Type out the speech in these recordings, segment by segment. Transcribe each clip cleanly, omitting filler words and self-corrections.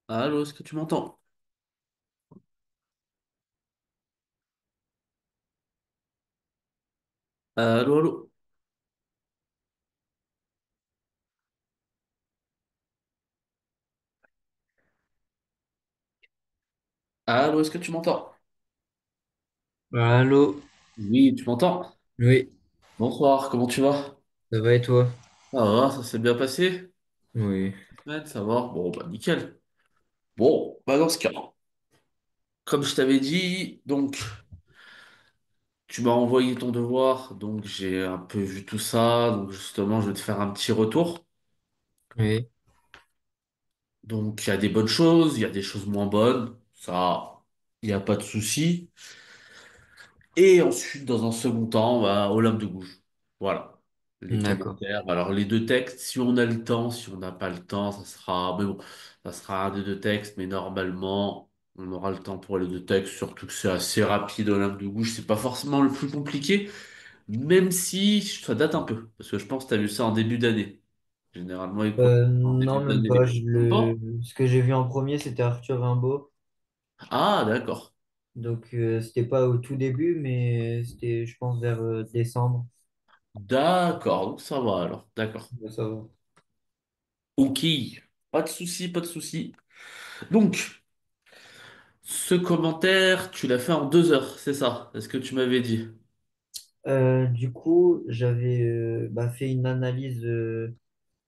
Allô, est-ce que tu m'entends? Allô, allô. Allô, est-ce que tu m'entends? Allô? Oui, tu m'entends? Oui, Bonsoir, comment tu vas? ça va et toi? Ça s'est bien passé? Oui, Ouais, ça va? Bon, bah nickel. Bon, bah dans ce cas, comme je t'avais dit, donc tu m'as envoyé ton devoir, donc j'ai un peu vu tout ça, donc justement je vais te faire un petit retour. oui, Donc il y a des bonnes choses, il y a des choses moins bonnes, ça, il n'y a pas de souci. Et ensuite, dans un second temps, bah, Olympe de Gouges. Voilà. Les d'accord. commentaires. Alors, les deux textes, si on a le temps, si on n'a pas le temps, ça sera. Mais bon, ça sera un des deux textes, mais normalement, on aura le temps pour les deux textes, surtout que c'est assez rapide, Olympe de Gouges. C'est pas forcément le plus compliqué, même si ça date un peu. Parce que je pense que tu as vu ça en début d'année. Généralement, les cours en début Non, même d'année, les pas. profs n'ont pas. Ce que j'ai vu en premier, c'était Arthur Rimbaud. Ah, d'accord. Donc, c'était pas au tout début, mais c'était, je pense, vers décembre. D'accord, donc ça va alors. D'accord. Ouais, ça va. Ok. Pas de souci, pas de souci. Donc, ce commentaire, tu l'as fait en 2 heures, c'est ça? Est-ce que tu m'avais dit? Du coup, j'avais fait une analyse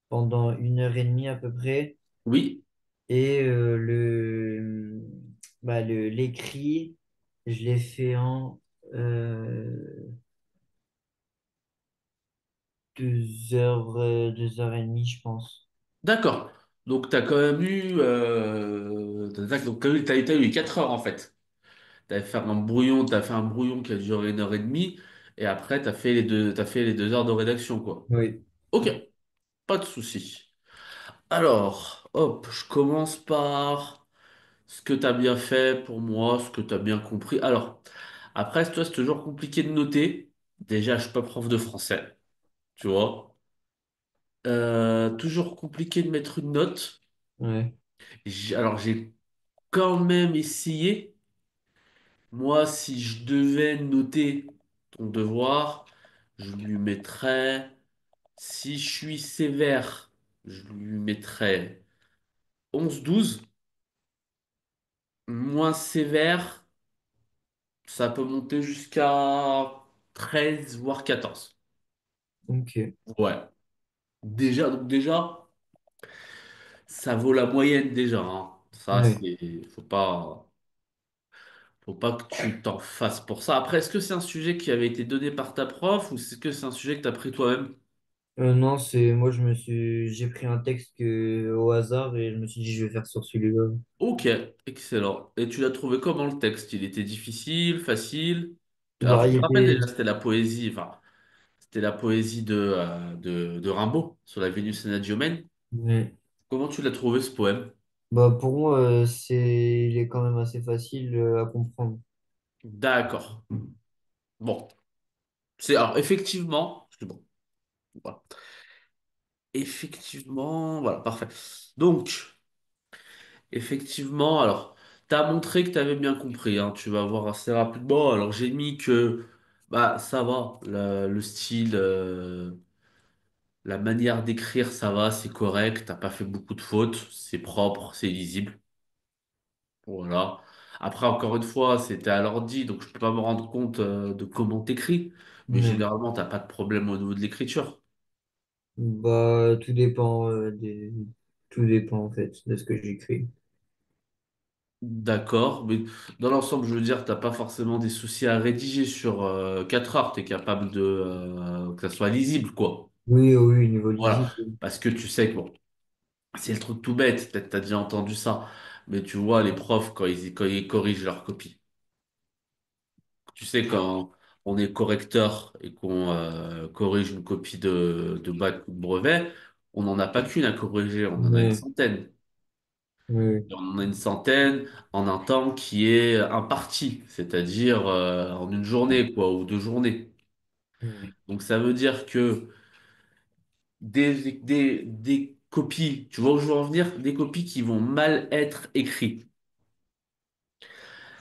pendant 1 heure et demie à peu près. Oui, Et l'écrit, je l'ai fait en euh, 2 heures, 2 heures et demie, je pense. d'accord. Donc, tu as quand même eu, donc, t'as eu 4 heures en fait. T'as fait un brouillon qui a duré 1 heure et demie, et après, t'as fait les 2 heures de rédaction, quoi. Oui. Ok, pas de souci. Alors, hop, je commence par ce que tu as bien fait pour moi, ce que tu as bien compris. Alors, après, toi, c'est toujours compliqué de noter. Déjà, je suis pas prof de français, tu vois. Toujours compliqué de mettre une note. Ouais. Alors, j'ai quand même essayé. Moi, si je devais noter ton devoir, je lui mettrais, si je suis sévère, je lui mettrais 11-12. Moins sévère, ça peut monter jusqu'à 13 voire 14. Ok. Ouais. Déjà, ça vaut la moyenne déjà, hein. Ça, Ouais. faut pas que tu t'en fasses pour ça. Après, est-ce que c'est un sujet qui avait été donné par ta prof ou est-ce que c'est un sujet que tu as pris toi-même? Non, c'est moi j'ai pris un texte au hasard et je me suis dit je vais faire sur celui-là. Ok, excellent. Et tu l'as trouvé comment le texte? Il était difficile, facile? Alors, Bah, je il te rappelle était. déjà, c'était la poésie, enfin, c'était la poésie de Rimbaud sur la Vénus Anadyomène. Ouais. Comment tu l'as trouvé ce poème? Bah, pour moi, il est quand même assez facile à comprendre. D'accord. Bon, alors effectivement, parce que bon, voilà. Effectivement, voilà, parfait. Donc, effectivement, alors, t'as montré que t'avais bien compris, hein, tu vas voir assez rapidement. Alors, j'ai mis que, bah, ça va, le style, la manière d'écrire, ça va, c'est correct, t'as pas fait beaucoup de fautes, c'est propre, c'est lisible. Voilà. Après, encore une fois, c'était à l'ordi, donc je peux pas me rendre compte, de comment t'écris, mais Ouais. généralement, t'as pas de problème au niveau de l'écriture. Bah, tout dépend en fait de ce que j'écris. D'accord, mais dans l'ensemble, je veux dire, t'as pas forcément des soucis à rédiger sur 4 heures, t'es capable de que ça soit lisible, quoi. Oui, oui, niveau Voilà, lisible. Oui. parce que tu sais que bon, c'est le truc tout bête, peut-être t'as déjà entendu ça, mais tu vois, les profs, quand ils corrigent leur copie, tu sais, quand on est correcteur et qu'on corrige une copie de bac ou de brevet, on n'en a pas qu'une à corriger, on en a une Ouais. centaine. Oui. Et on en a une centaine en un temps qui est imparti, c'est-à-dire en une journée, quoi, ou 2 journées. Oui. Donc ça veut dire que copies, tu vois où je veux en venir? Des copies qui vont mal être écrites.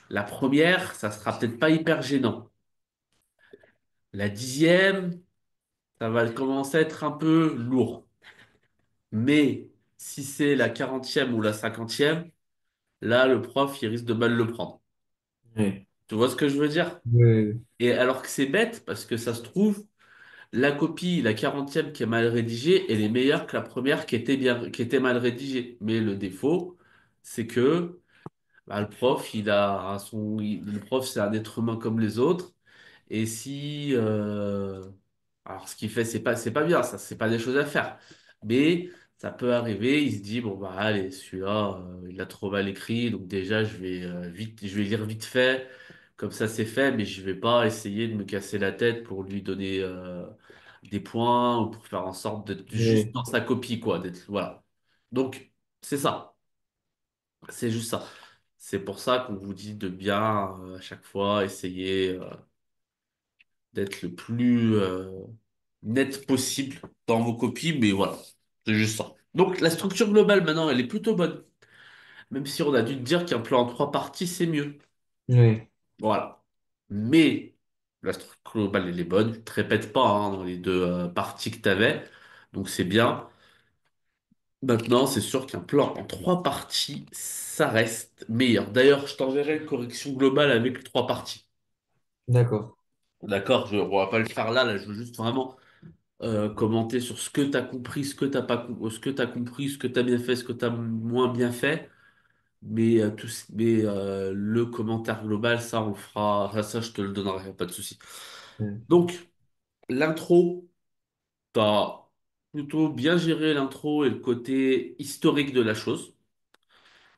La première, ça sera peut-être pas hyper gênant. La dixième, ça va commencer à être un peu lourd. Mais si c'est la quarantième ou la cinquantième, là, le prof, il risque de mal le prendre. Ouais. Tu vois ce que je veux dire? Ouais. Et alors que c'est bête, parce que ça se trouve, la copie, la quarantième qui est mal rédigée, elle est meilleure que la première qui était mal rédigée. Mais le défaut, c'est que bah, le prof, le prof, c'est un être humain comme les autres. Et si, alors ce qu'il fait, c'est pas bien, ça, c'est pas des choses à faire. Mais ça peut arriver, il se dit, bon, bah, allez, celui-là, il a trop mal écrit, donc déjà, je vais lire vite fait, comme ça, c'est fait, mais je vais pas essayer de me casser la tête pour lui donner, des points ou pour faire en sorte d'être juste Ouais. dans sa copie, quoi, voilà. Donc, c'est ça. C'est juste ça. C'est pour ça qu'on vous dit de bien, à chaque fois, essayer, d'être le plus, net possible dans vos copies, mais voilà, c'est juste ça. Donc la structure globale maintenant, elle est plutôt bonne. Même si on a dû te dire qu'un plan en trois parties, c'est mieux. Ouais. Voilà. Mais la structure globale, elle est bonne. Tu te répètes pas hein, dans les deux, parties que tu avais. Donc c'est bien. Maintenant, c'est sûr qu'un plan en trois parties, ça reste meilleur. D'ailleurs, je t'enverrai une correction globale avec les trois parties. D'accord. D'accord, on va pas le faire là, je veux juste vraiment, commenter sur ce que tu as compris, ce que t'as pas, ce que tu compris, ce que tu as bien fait, ce que tu as moins bien fait. Mais, le commentaire global, ça, on le fera. Ça, je te le donnerai, pas de souci. Ouais. Donc, l'intro, tu as plutôt bien géré l'intro et le côté historique de la chose.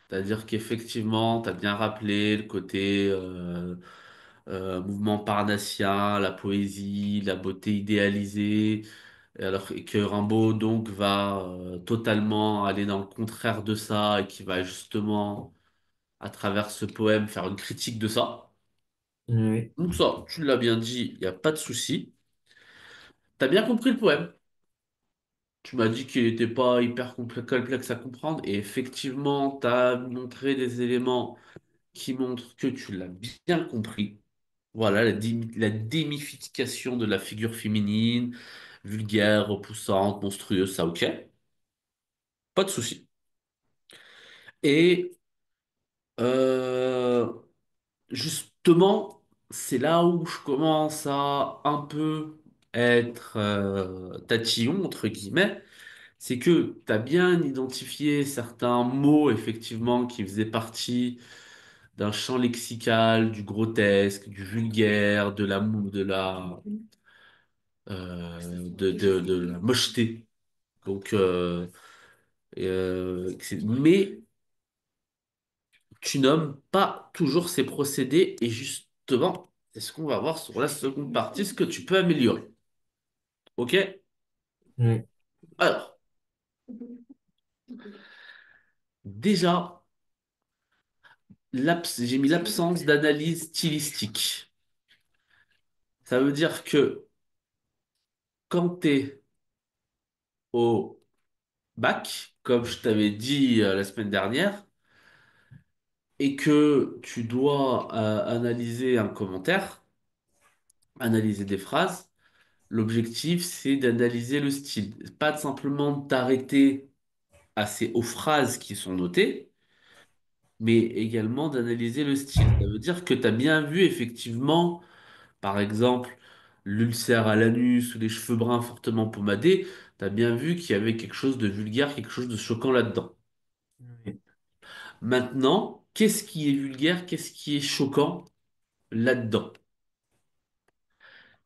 C'est-à-dire qu'effectivement, tu as bien rappelé le côté, mouvement parnassien, la poésie, la beauté idéalisée. Et alors que Rimbaud donc va, totalement aller dans le contraire de ça et qui va justement, à travers ce poème, faire une critique de ça. Ouais. Donc ça, tu l'as bien dit, il n'y a pas de souci. T'as bien compris le poème. Tu m'as dit qu'il n'était pas hyper complexe à comprendre et effectivement, t'as montré des éléments qui montrent que tu l'as bien compris. Voilà, la démythification de la figure féminine, vulgaire, repoussante, monstrueuse, ça ok, pas de souci. Et, Euh, justement, c'est là où je commence à un peu être, tatillon, entre guillemets. C'est que tu as bien identifié certains mots, effectivement, qui faisaient partie d'un champ lexical, du grotesque, du vulgaire, de la mocheté. Donc, mais tu nommes pas toujours ces procédés et justement, c'est ce qu'on va voir sur la seconde partie, ce que tu peux améliorer. Ok? Ouais. Alors, déjà, j'ai mis l'absence d'analyse stylistique. Ça veut dire que quand tu es au bac, comme je t'avais dit, la semaine dernière, et que tu dois, analyser un commentaire, analyser des phrases, l'objectif c'est d'analyser le style. Pas de simplement de t'arrêter aux phrases qui sont notées, mais également d'analyser le style. Ça veut dire que tu as bien vu effectivement, par exemple, l'ulcère à l'anus ou les cheveux bruns fortement pomadés, tu as bien vu qu'il y avait quelque chose de vulgaire, quelque chose de choquant là-dedans. Ouais. Maintenant, qu'est-ce qui est vulgaire, qu'est-ce qui est choquant là-dedans?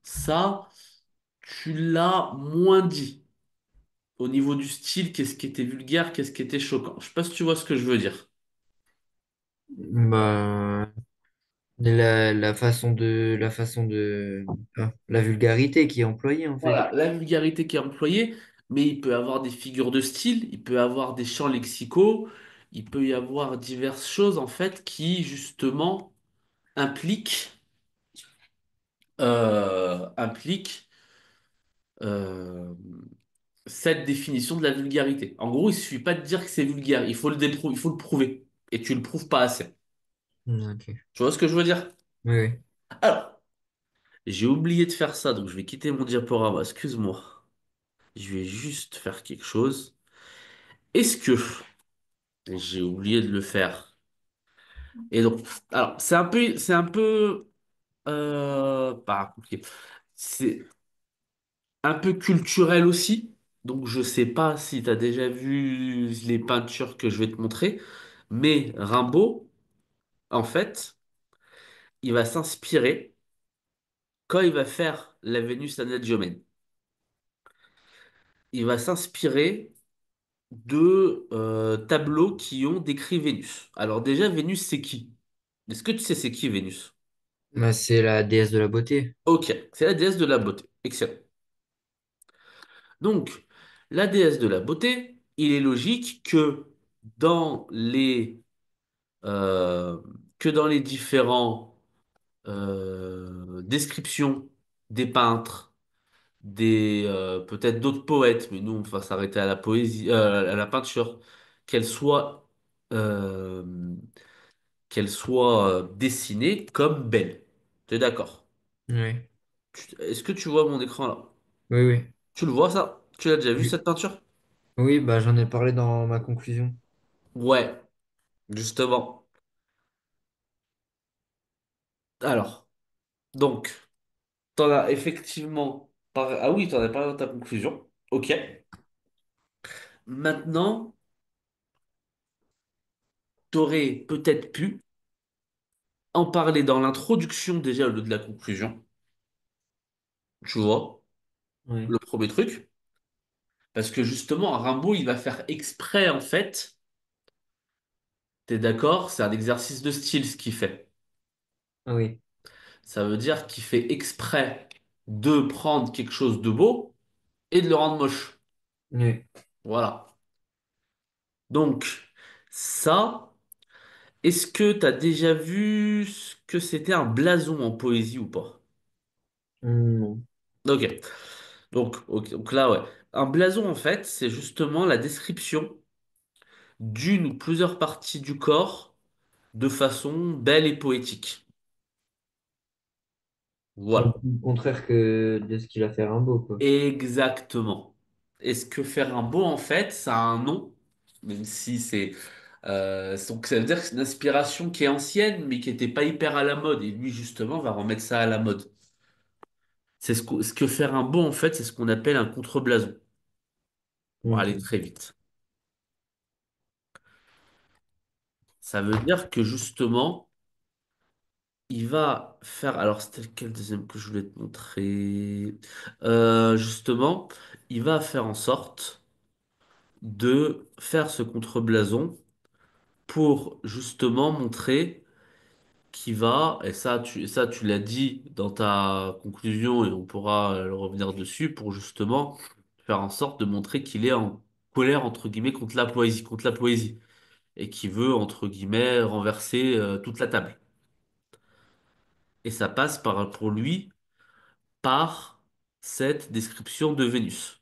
Ça, tu l'as moins dit. Au niveau du style, qu'est-ce qui était vulgaire, qu'est-ce qui était choquant? Je sais pas si tu vois ce que je veux dire. Bah, la vulgarité qui est employée en fait. Voilà, la vulgarité qui est employée, mais il peut y avoir des figures de style, il peut y avoir des champs lexicaux, il peut y avoir diverses choses en fait qui justement impliquent, impliquent, euh, cette définition de la vulgarité. En gros, il suffit pas de dire que c'est vulgaire, il faut le prouver. Et tu le prouves pas assez. Ok. Tu vois ce que je veux dire? Oui, oui. Alors, j'ai oublié de faire ça, donc je vais quitter mon diaporama, excuse-moi. Je vais juste faire quelque chose. Est-ce que j'ai oublié de le faire? Et donc, alors, pas compliqué. C'est un peu culturel aussi. Donc, je sais pas si tu as déjà vu les peintures que je vais te montrer. Mais Rimbaud, en fait, il va s'inspirer quand il va faire la Vénus anadyomène. Il va s'inspirer de tableaux qui ont décrit Vénus. Alors déjà, Vénus, c'est qui? Est-ce que tu sais c'est qui Vénus? Bah, c'est la déesse de la beauté. Ok, c'est la déesse de la beauté. Excellent. Donc, la déesse de la beauté, il est logique dans les, euh, que dans les différents descriptions des peintres, peut-être d'autres poètes, mais nous, on va s'arrêter à la poésie, à la peinture, qu'elle soit, euh, qu'elle soit dessinée comme belle. Tu es d'accord? Oui, Est-ce que tu vois mon écran là? oui, oui. Tu le vois ça? Tu l'as déjà vu Oui, cette peinture? oui, bah, j'en ai parlé dans ma conclusion. Ouais, justement. Alors, donc, t'en as effectivement Ah oui, t'en as parlé dans ta conclusion. Ok. Maintenant, t'aurais peut-être pu en parler dans l'introduction déjà au lieu de la conclusion. Tu vois, Oui, le premier truc. Parce que justement, Rimbaud, il va faire exprès, en fait. T'es d'accord? C'est un exercice de style ce qu'il fait. oui, Ça veut dire qu'il fait exprès de prendre quelque chose de beau et de le rendre moche. oui. Voilà. Donc, ça, est-ce que tu as déjà vu ce que c'était un blason en poésie ou pas? Non. Ok. Donc là, ouais. Un blason, en fait, c'est justement la description d'une ou plusieurs parties du corps de façon belle et poétique. C'est un Voilà. peu le contraire que de ce qu'il a fait Rimbaud, quoi. Exactement. Est-ce que faire un beau, en fait, ça a un nom, même si c'est... donc ça veut dire que c'est une inspiration qui est ancienne, mais qui n'était pas hyper à la mode. Et lui, justement, va remettre ça à la mode. Ce que faire un beau, en fait, c'est ce qu'on appelle un contre-blason. Pour aller Ok. très vite. Ça veut dire que, justement, il va faire... Alors, c'était quel deuxième que je voulais te montrer? Justement, il va faire en sorte de faire ce contre-blason pour justement montrer qu'il va, et ça tu l'as dit dans ta conclusion et on pourra revenir dessus pour justement faire en sorte de montrer qu'il est en colère entre guillemets contre la poésie, et qui veut entre guillemets renverser toute la table. Et ça passe pour lui par cette description de Vénus.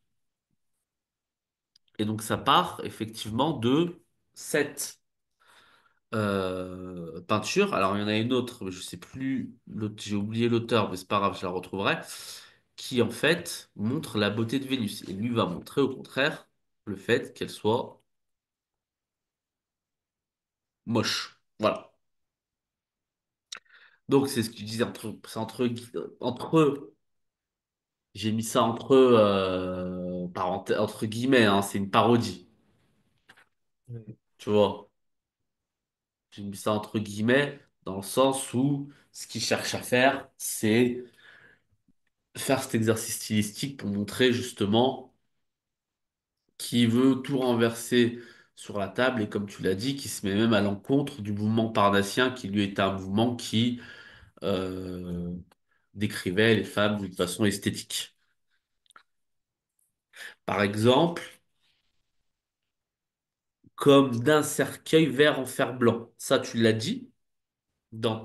Et donc ça part effectivement de cette peinture. Alors, il y en a une autre, mais je sais plus, j'ai oublié l'auteur, mais c'est pas grave, je la retrouverai, qui en fait montre la beauté de Vénus. Et lui va montrer au contraire le fait qu'elle soit moche. Voilà. Donc, c'est ce que je disais entre, j'ai mis ça entre guillemets, hein, c'est une parodie, Oui. tu vois. J'ai mis ça entre guillemets dans le sens où ce qu'il cherche à faire, c'est faire cet exercice stylistique pour montrer justement qui veut tout renverser sur la table et comme tu l'as dit, qui se met même à l'encontre du mouvement parnassien qui lui était un mouvement qui euh, décrivait les femmes d'une façon esthétique. Par exemple, comme d'un cercueil vert en fer blanc. Ça, tu l'as dit dans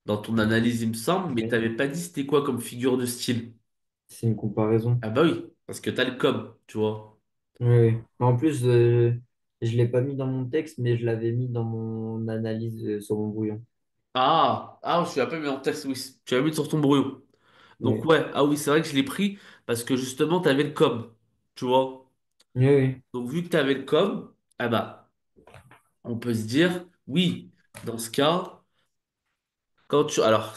dans ton analyse, il me semble, mais tu Oui. n'avais pas dit c'était quoi comme figure de style. C'est une comparaison. Ah bah oui, parce que t'as le com, tu vois. Oui, oui. En plus, je l'ai pas mis dans mon texte, mais je l'avais mis dans mon analyse sur mon brouillon. Ah, je l'ai pas mis en texte, oui. Tu l'as mis sur ton brouillon. Donc Oui, ouais, ah oui, c'est vrai que je l'ai pris parce que justement, t'avais le com, tu vois. oui, oui. Donc vu que t'avais le com, ah bah, on peut se dire, oui, dans ce cas, alors,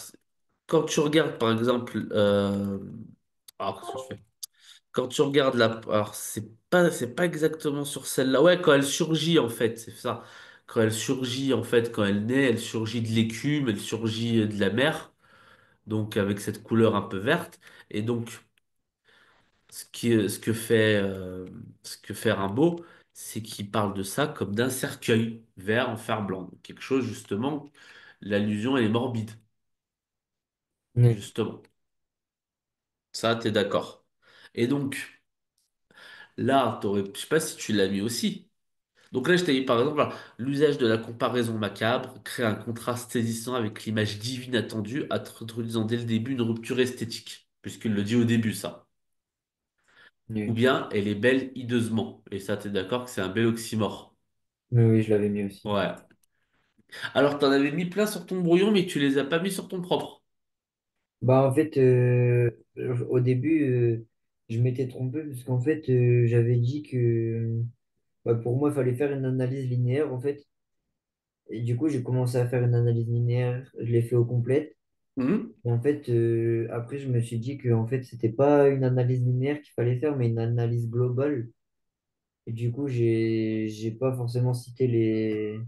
quand tu regardes par exemple, alors qu'est-ce que je fais? Quand tu regardes alors c'est pas exactement sur celle-là. Ouais, quand elle surgit en fait, c'est ça. Quand elle surgit en fait, quand elle naît, elle surgit de l'écume, elle surgit de la mer, donc avec cette couleur un peu verte. Et donc ce que fait Rimbaud, c'est qu'il parle de ça comme d'un cercueil vert en fer blanc. Donc, quelque chose justement, l'allusion elle est morbide, Oui, justement. Ça, t'es d'accord. Et donc là, je sais pas si tu l'as mis aussi. Donc là, je t'ai dit par exemple, voilà, l'usage de la comparaison macabre crée un contraste saisissant avec l'image divine attendue, introduisant dès le début une rupture esthétique, puisqu'il le dit au début, ça. Ou oui. bien, elle est belle hideusement. Et ça, t'es d'accord que c'est un bel oxymore. Oui, oui, je l'avais mis aussi. Ouais. Alors, t'en avais mis plein sur ton brouillon, mais tu les as pas mis sur ton propre. Bah, en fait, au début, je m'étais trompé parce qu'en fait, j'avais dit que bah, pour moi, il fallait faire une analyse linéaire, en fait. Et du coup, j'ai commencé à faire une analyse linéaire, je l'ai fait au complète. Mhm. Et en fait, après, je me suis dit que en fait, c'était pas une analyse linéaire qu'il fallait faire, mais une analyse globale. Et du coup, j'ai pas forcément cité les,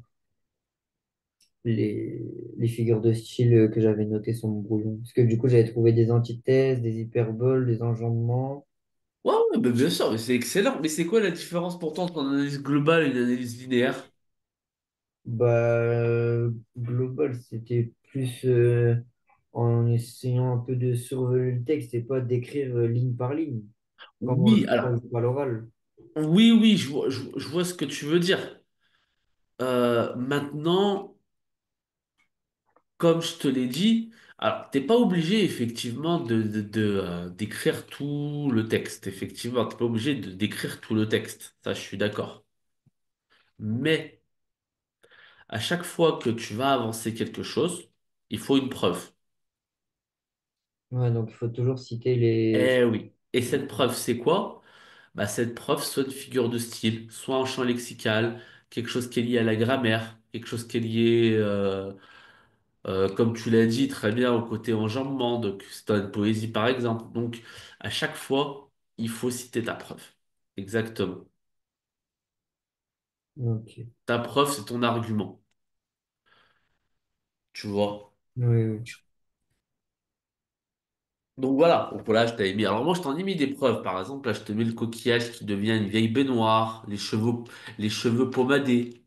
les figures de style que j'avais notées sur mon brouillon. Parce que du coup, j'avais trouvé des antithèses, des hyperboles, des enjambements. Ouais, ouais, mais bien sûr, mais c'est excellent. Mais c'est quoi la différence pourtant entre une analyse globale et une analyse linéaire? Bah, global, c'était plus en essayant un peu de survoler le texte et pas d'écrire ligne par ligne, comme on le Oui, fait alors, à l'oral. oui, oui, je vois ce que tu veux dire. Maintenant, comme je te l'ai dit, alors, t'es pas obligé effectivement d'écrire tout le texte. Effectivement, t'es pas obligé de d'écrire tout le texte. Ça, je suis d'accord. Mais à chaque fois que tu vas avancer quelque chose, il faut une preuve. Ouais, donc il faut toujours citer les... Eh oui. Et cette preuve, c'est quoi? Bah, cette preuve, soit une figure de style, soit un champ lexical, quelque chose qui est lié à la grammaire, quelque chose qui est lié, comme tu l'as dit très bien, au côté enjambement, donc c'est dans une poésie par exemple. Donc, à chaque fois, il faut citer ta preuve. Exactement. Ok. Ta preuve, c'est ton argument. Tu vois? Oui, oui. Donc voilà, donc voilà, je t'avais mis. Alors moi, je t'en ai mis des preuves. Par exemple, là, je te mets le coquillage qui devient une vieille baignoire, les cheveux pommadés.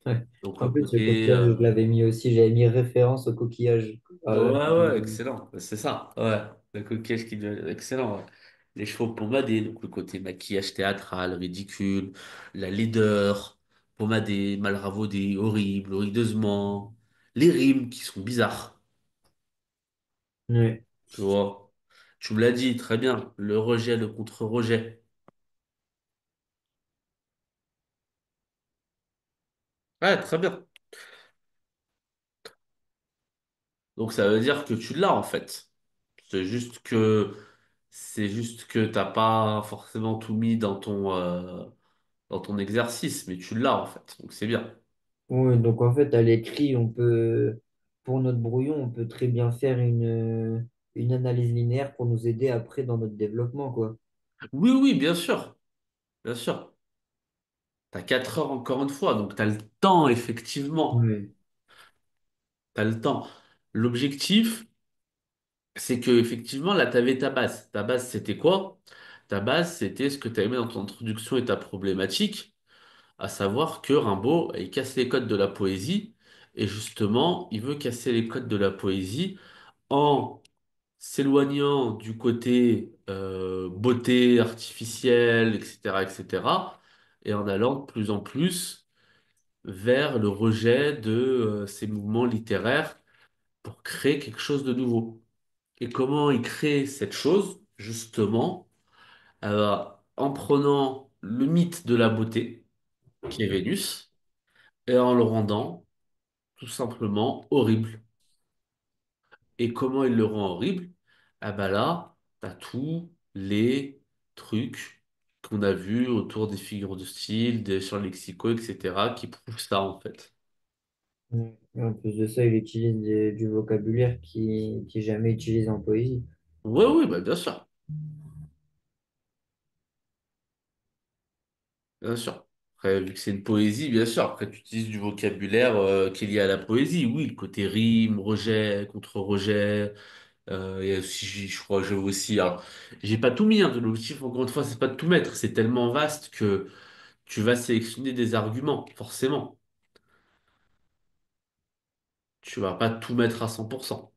Ouais. Donc le En plus, le côté, coquillage, je l'avais mis aussi, j'avais mis référence au coquillage. ouais, Quand ouais, excellent. C'est ça, ouais. Le coquillage qui devient excellent, ouais. Les cheveux pommadés, donc le côté maquillage théâtral, ridicule, la laideur, pommadé, mal ravaudé, horrible, hideusement. Les rimes qui sont bizarres, ouais. tu vois. Tu me l'as dit, très bien. Le rejet, le contre-rejet. Ouais, très bien. Donc ça veut dire que tu l'as en fait. C'est juste que c'est juste que t'as pas forcément tout mis dans ton exercice, mais tu l'as en fait. Donc c'est bien. Oui, donc en fait, à l'écrit, on peut, pour notre brouillon, on peut très bien faire une analyse linéaire pour nous aider après dans notre développement, quoi. Oui, oui, bien sûr. Bien sûr. T'as 4 heures encore une fois, donc t'as le temps, effectivement. Oui. T'as le temps. L'objectif, c'est que effectivement, là, t'avais ta base. Ta base, c'était quoi? Ta base, c'était ce que tu as mis dans ton introduction et ta problématique. À savoir que Rimbaud, il casse les codes de la poésie, et justement, il veut casser les codes de la poésie en s'éloignant du côté beauté artificielle, etc., etc., et en allant de plus en plus vers le rejet de ces mouvements littéraires pour créer quelque chose de nouveau. Et comment il crée cette chose? justement, en prenant le mythe de la beauté, qui est Vénus, et en le rendant tout simplement horrible. Et comment il le rend horrible? Ah bah là, t'as tous les trucs qu'on a vus autour des figures de style, des champs lexicaux, etc., qui prouvent ça en fait. Mm. Et en plus de ça, il utilise du vocabulaire qui est jamais utilisé en poésie. Oui, oui, bah bien sûr. Bien sûr. Après, vu que c'est une poésie, bien sûr. Après, tu utilises du vocabulaire qui est lié à la poésie. Oui, le côté rime, rejet, contre-rejet. Il y a aussi, je crois que j'ai aussi. Alors, j'ai pas tout mis, hein. L'objectif, encore une fois, c'est pas de tout mettre. C'est tellement vaste que tu vas sélectionner des arguments, forcément. Tu vas pas tout mettre à 100%,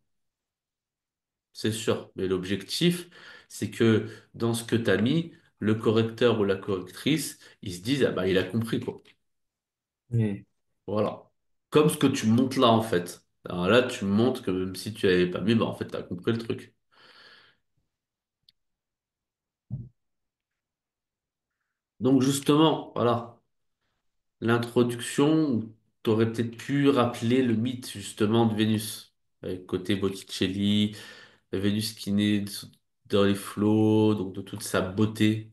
c'est sûr. Mais l'objectif, c'est que dans ce que tu as mis, le correcteur ou la correctrice, ils se disent, ah bah, il a compris, quoi. Ouais. Voilà. Comme ce que tu montes là, en fait. Alors là, tu me montres que même si tu avais pas mis, bah, en fait, tu as compris le truc. Donc, justement, voilà. L'introduction, tu aurais peut-être pu rappeler le mythe, justement, de Vénus. Avec côté Botticelli, Vénus qui naît dans les flots, donc de toute sa beauté.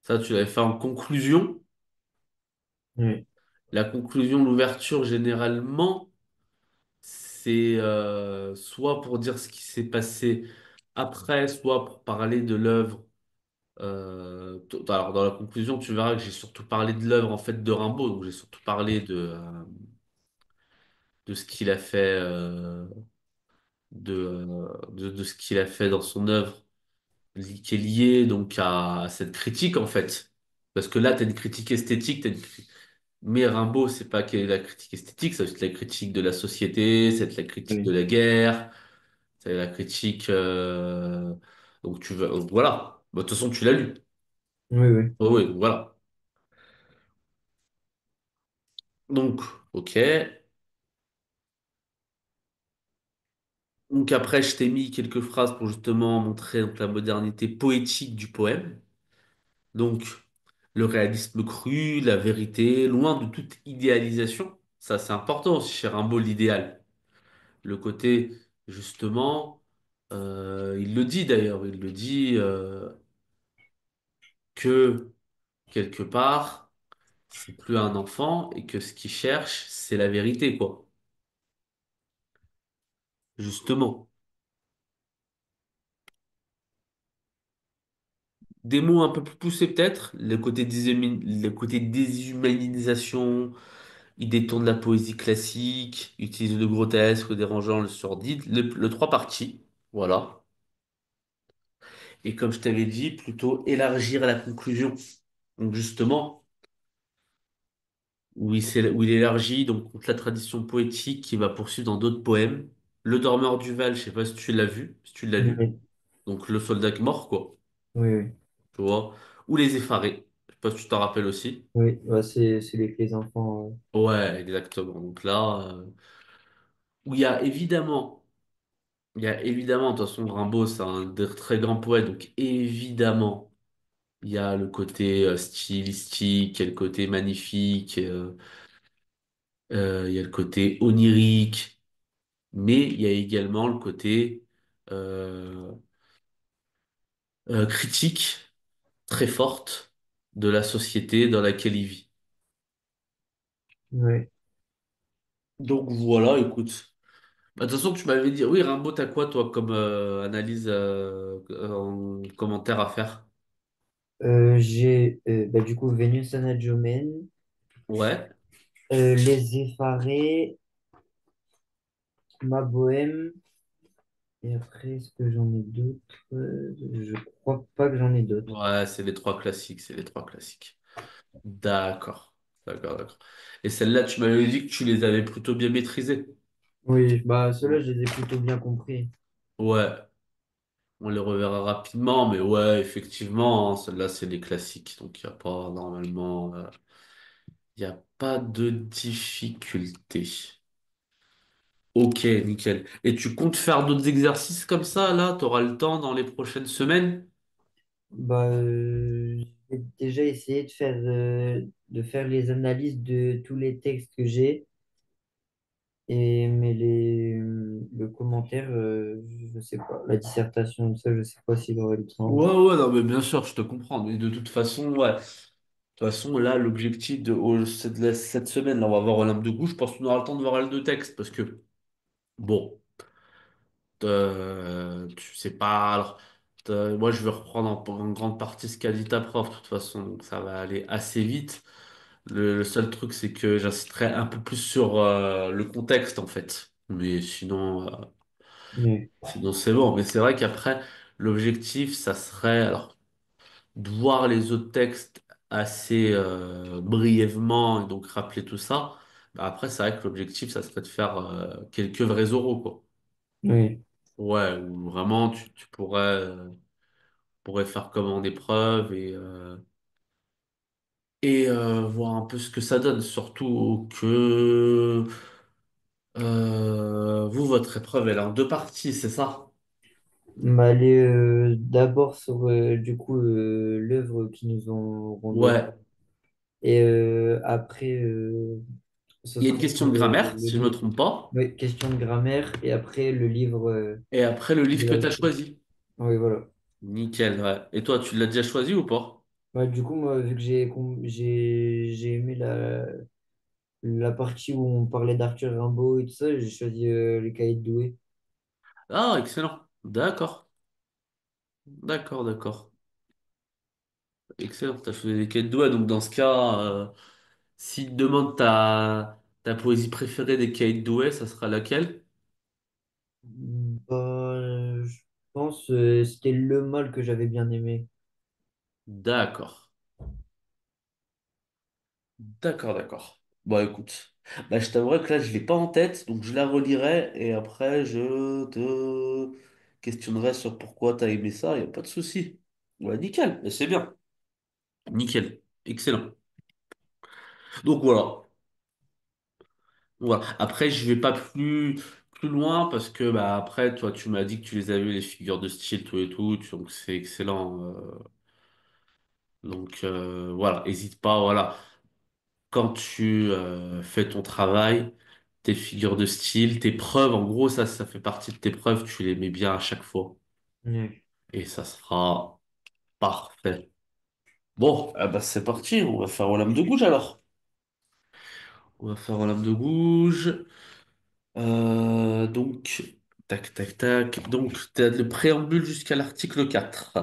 Ça, tu l'avais fait en conclusion. Ouais. La conclusion, l'ouverture, généralement, c'est soit pour dire ce qui s'est passé après, soit pour parler de l'œuvre. Alors, dans la conclusion, tu verras que j'ai surtout parlé de l'œuvre en fait de Rimbaud. Donc, j'ai surtout parlé de ce qu'il a fait, de ce qu'il a fait dans son œuvre, qui est lié donc à cette critique en fait. Parce que là, tu as une critique esthétique, mais Rimbaud, c'est pas que la critique esthétique, c'est aussi la critique de la société, c'est la critique de Oui. la guerre, c'est la critique. Donc tu veux, voilà. Bah, de toute façon, tu l'as lu. Oui, oui. Oui, oui, voilà. Donc, ok. Donc après, je t'ai mis quelques phrases pour justement montrer donc, la modernité poétique du poème. Donc, le réalisme cru, la vérité, loin de toute idéalisation. Ça, c'est important aussi chez Rimbaud, l'idéal. Le côté, justement, il le dit d'ailleurs, il le dit que quelque part, c'est plus un enfant et que ce qu'il cherche, c'est la vérité, quoi. Justement. Des mots un peu plus poussés peut-être, le côté déshumanisation, il détourne la poésie classique, utilise le grotesque, le dérangeant, le sordide, le trois parties, voilà. Et comme je t'avais dit, plutôt élargir la conclusion. Donc justement, où il élargit donc toute la tradition poétique qu'il va poursuivre dans d'autres poèmes. Le Dormeur du Val, je sais pas si tu l'as vu, si tu l'as lu. Oui, Donc le soldat mort, quoi, oui, oui. tu vois. Ou les Effarés, je sais pas si tu t'en rappelles aussi. Oui, bah, c'est celui que les enfants. Ouais, exactement. Donc là, où il y a évidemment, de toute façon, Rimbaud, c'est un des très grands poètes, donc évidemment, il y a le côté stylistique, il y a le côté magnifique, il y a le côté onirique, mais il y a également le côté euh, critique très forte de la société dans laquelle il vit. Ouais. Donc voilà, écoute. Bah, de toute façon, tu m'avais dit, oui, Rimbaud, t'as quoi, toi, comme analyse en commentaire à faire? J'ai bah, du coup Vénus Anatomène, Ouais, Les Effarés, Ma Bohème, et après, est-ce que j'en ai d'autres? Je crois pas que j'en ai d'autres. ouais, c'est les trois classiques, c'est les trois classiques. D'accord, d'accord, d'accord. Et celles-là, tu m'avais dit que tu les avais plutôt bien maîtrisées. Oui, bah ceux-là, je les ai plutôt bien compris. Ouais, on les reverra rapidement, mais ouais, effectivement, hein, celles-là, c'est les classiques, donc il n'y a pas, normalement, il n'y a pas de difficulté. Ok, nickel. Et tu comptes faire d'autres exercices comme ça, là? Tu auras le temps dans les prochaines semaines? Bah, j'ai déjà essayé de faire les analyses de tous les textes que j'ai, mais le commentaire, je sais pas. La dissertation, ça, je sais pas s'il aurait le temps. Ouais, ouais, non, mais bien sûr, je te comprends. Mais de toute façon, ouais. De toute façon, là, l'objectif cette semaine, là, on va voir Olympe de Gouges. Je pense qu'on aura le temps de voir les deux textes parce que, bon, tu sais pas. Alors, moi, je vais reprendre en grande partie ce qu'a dit ta prof, de toute façon, donc ça va aller assez vite. Le seul truc, c'est que j'insisterai un peu plus sur le contexte, en fait. Mais Ouais, sinon c'est bon. Mais c'est vrai qu'après, l'objectif, ça serait alors, de voir les autres textes assez brièvement et donc rappeler tout ça. Bah, après, c'est vrai que l'objectif, ça serait de faire quelques vrais oraux, quoi. ouais. Ouais, où vraiment, tu pourrais faire comme en épreuve et voir un peu ce que ça donne. Surtout que vous, votre épreuve, elle est en deux parties, c'est ça? Bah, aller d'abord sur du coup l'œuvre qu'ils nous auront donnée. Ouais. Et après, ce Il y a une sera question sur de grammaire, le si je me livre. trompe pas. Ouais, question de grammaire. Et après, le livre Et après, le livre de que la tu as leçon. choisi. Oui, voilà. Nickel, ouais. Et toi, tu l'as déjà choisi ou pas? Bah, du coup, moi, vu que j'ai aimé la partie où on parlait d'Arthur Rimbaud et tout ça, j'ai choisi les cahiers de Douai. Ah, excellent. D'accord. D'accord, d'accord. Excellent. T'as choisi les quêtes doigts. Donc, dans ce cas, s'il te demande ta poésie préférée des Kate Douai, ça sera laquelle? Bah, je pense c'était Le Mal que j'avais bien aimé. D'accord. D'accord, d'accord. Bon, écoute. Bah, je t'avouerai que là, je l'ai pas en tête, donc je la relirai et après, je te questionnerai sur pourquoi t'as aimé ça. Y a pas de souci. Ouais, nickel. Mais c'est bien. Nickel. Excellent. Donc voilà. Voilà. Après, je vais pas plus loin parce que bah après, toi, tu m'as dit que tu les as vues, les figures de style, tout et tout, donc c'est excellent. Donc voilà, hésite pas, voilà. Quand tu fais ton travail, tes figures de style, tes preuves, en gros, ça fait partie de tes preuves, tu les mets bien à chaque fois. Ouais. Et ça sera parfait. Bon, ah bah c'est parti, on va faire Olympe de Gouges alors. On va faire Olympe de Gouges. Donc, tac, tac, tac. Donc, tu as le préambule jusqu'à l'article 4,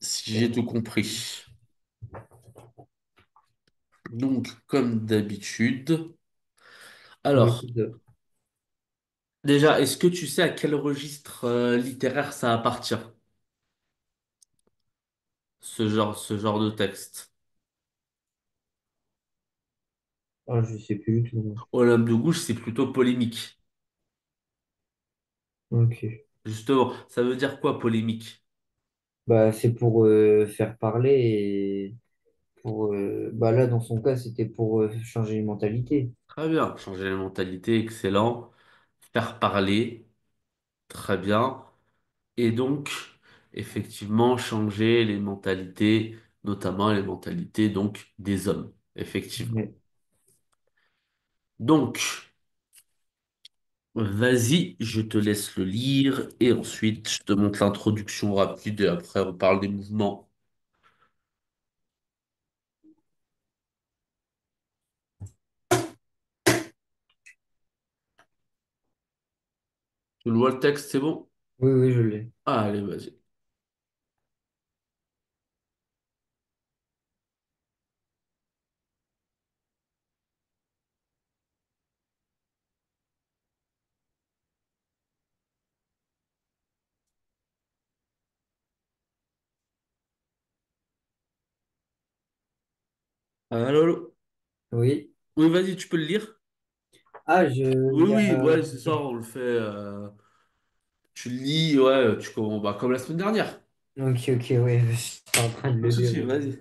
si j'ai tout compris. Donc, comme d'habitude. Oui, Alors, c'est ça. déjà, est-ce que tu sais à quel registre littéraire ça appartient, ce genre de texte? Ah, je sais plus du tout. Olympe de Gouges, c'est plutôt polémique. Ok. Justement, ça veut dire quoi, polémique? Bah, c'est pour faire parler et pour bah là dans son cas c'était pour changer les mentalités. Très bien. Changer la mentalité, excellent. Faire parler, très bien. Et donc, effectivement, changer les mentalités, notamment les mentalités donc des hommes, effectivement. Ouais. Donc, vas-y, je te laisse le lire et ensuite je te montre l'introduction rapide et après on parle des mouvements. Tu le vois le texte, c'est bon? Oui, oui, je l'ai. Ah, allez, vas-y. Allô, allô. Oui. Oui, vas-y, tu peux le lire? Ah, Oui, il y oui, a. ouais, c'est ça, on le fait. Tu le lis, ouais, bah, comme la semaine dernière. Ok, ok, ouais, je suis en train de Pas de le lire. souci, vas-y.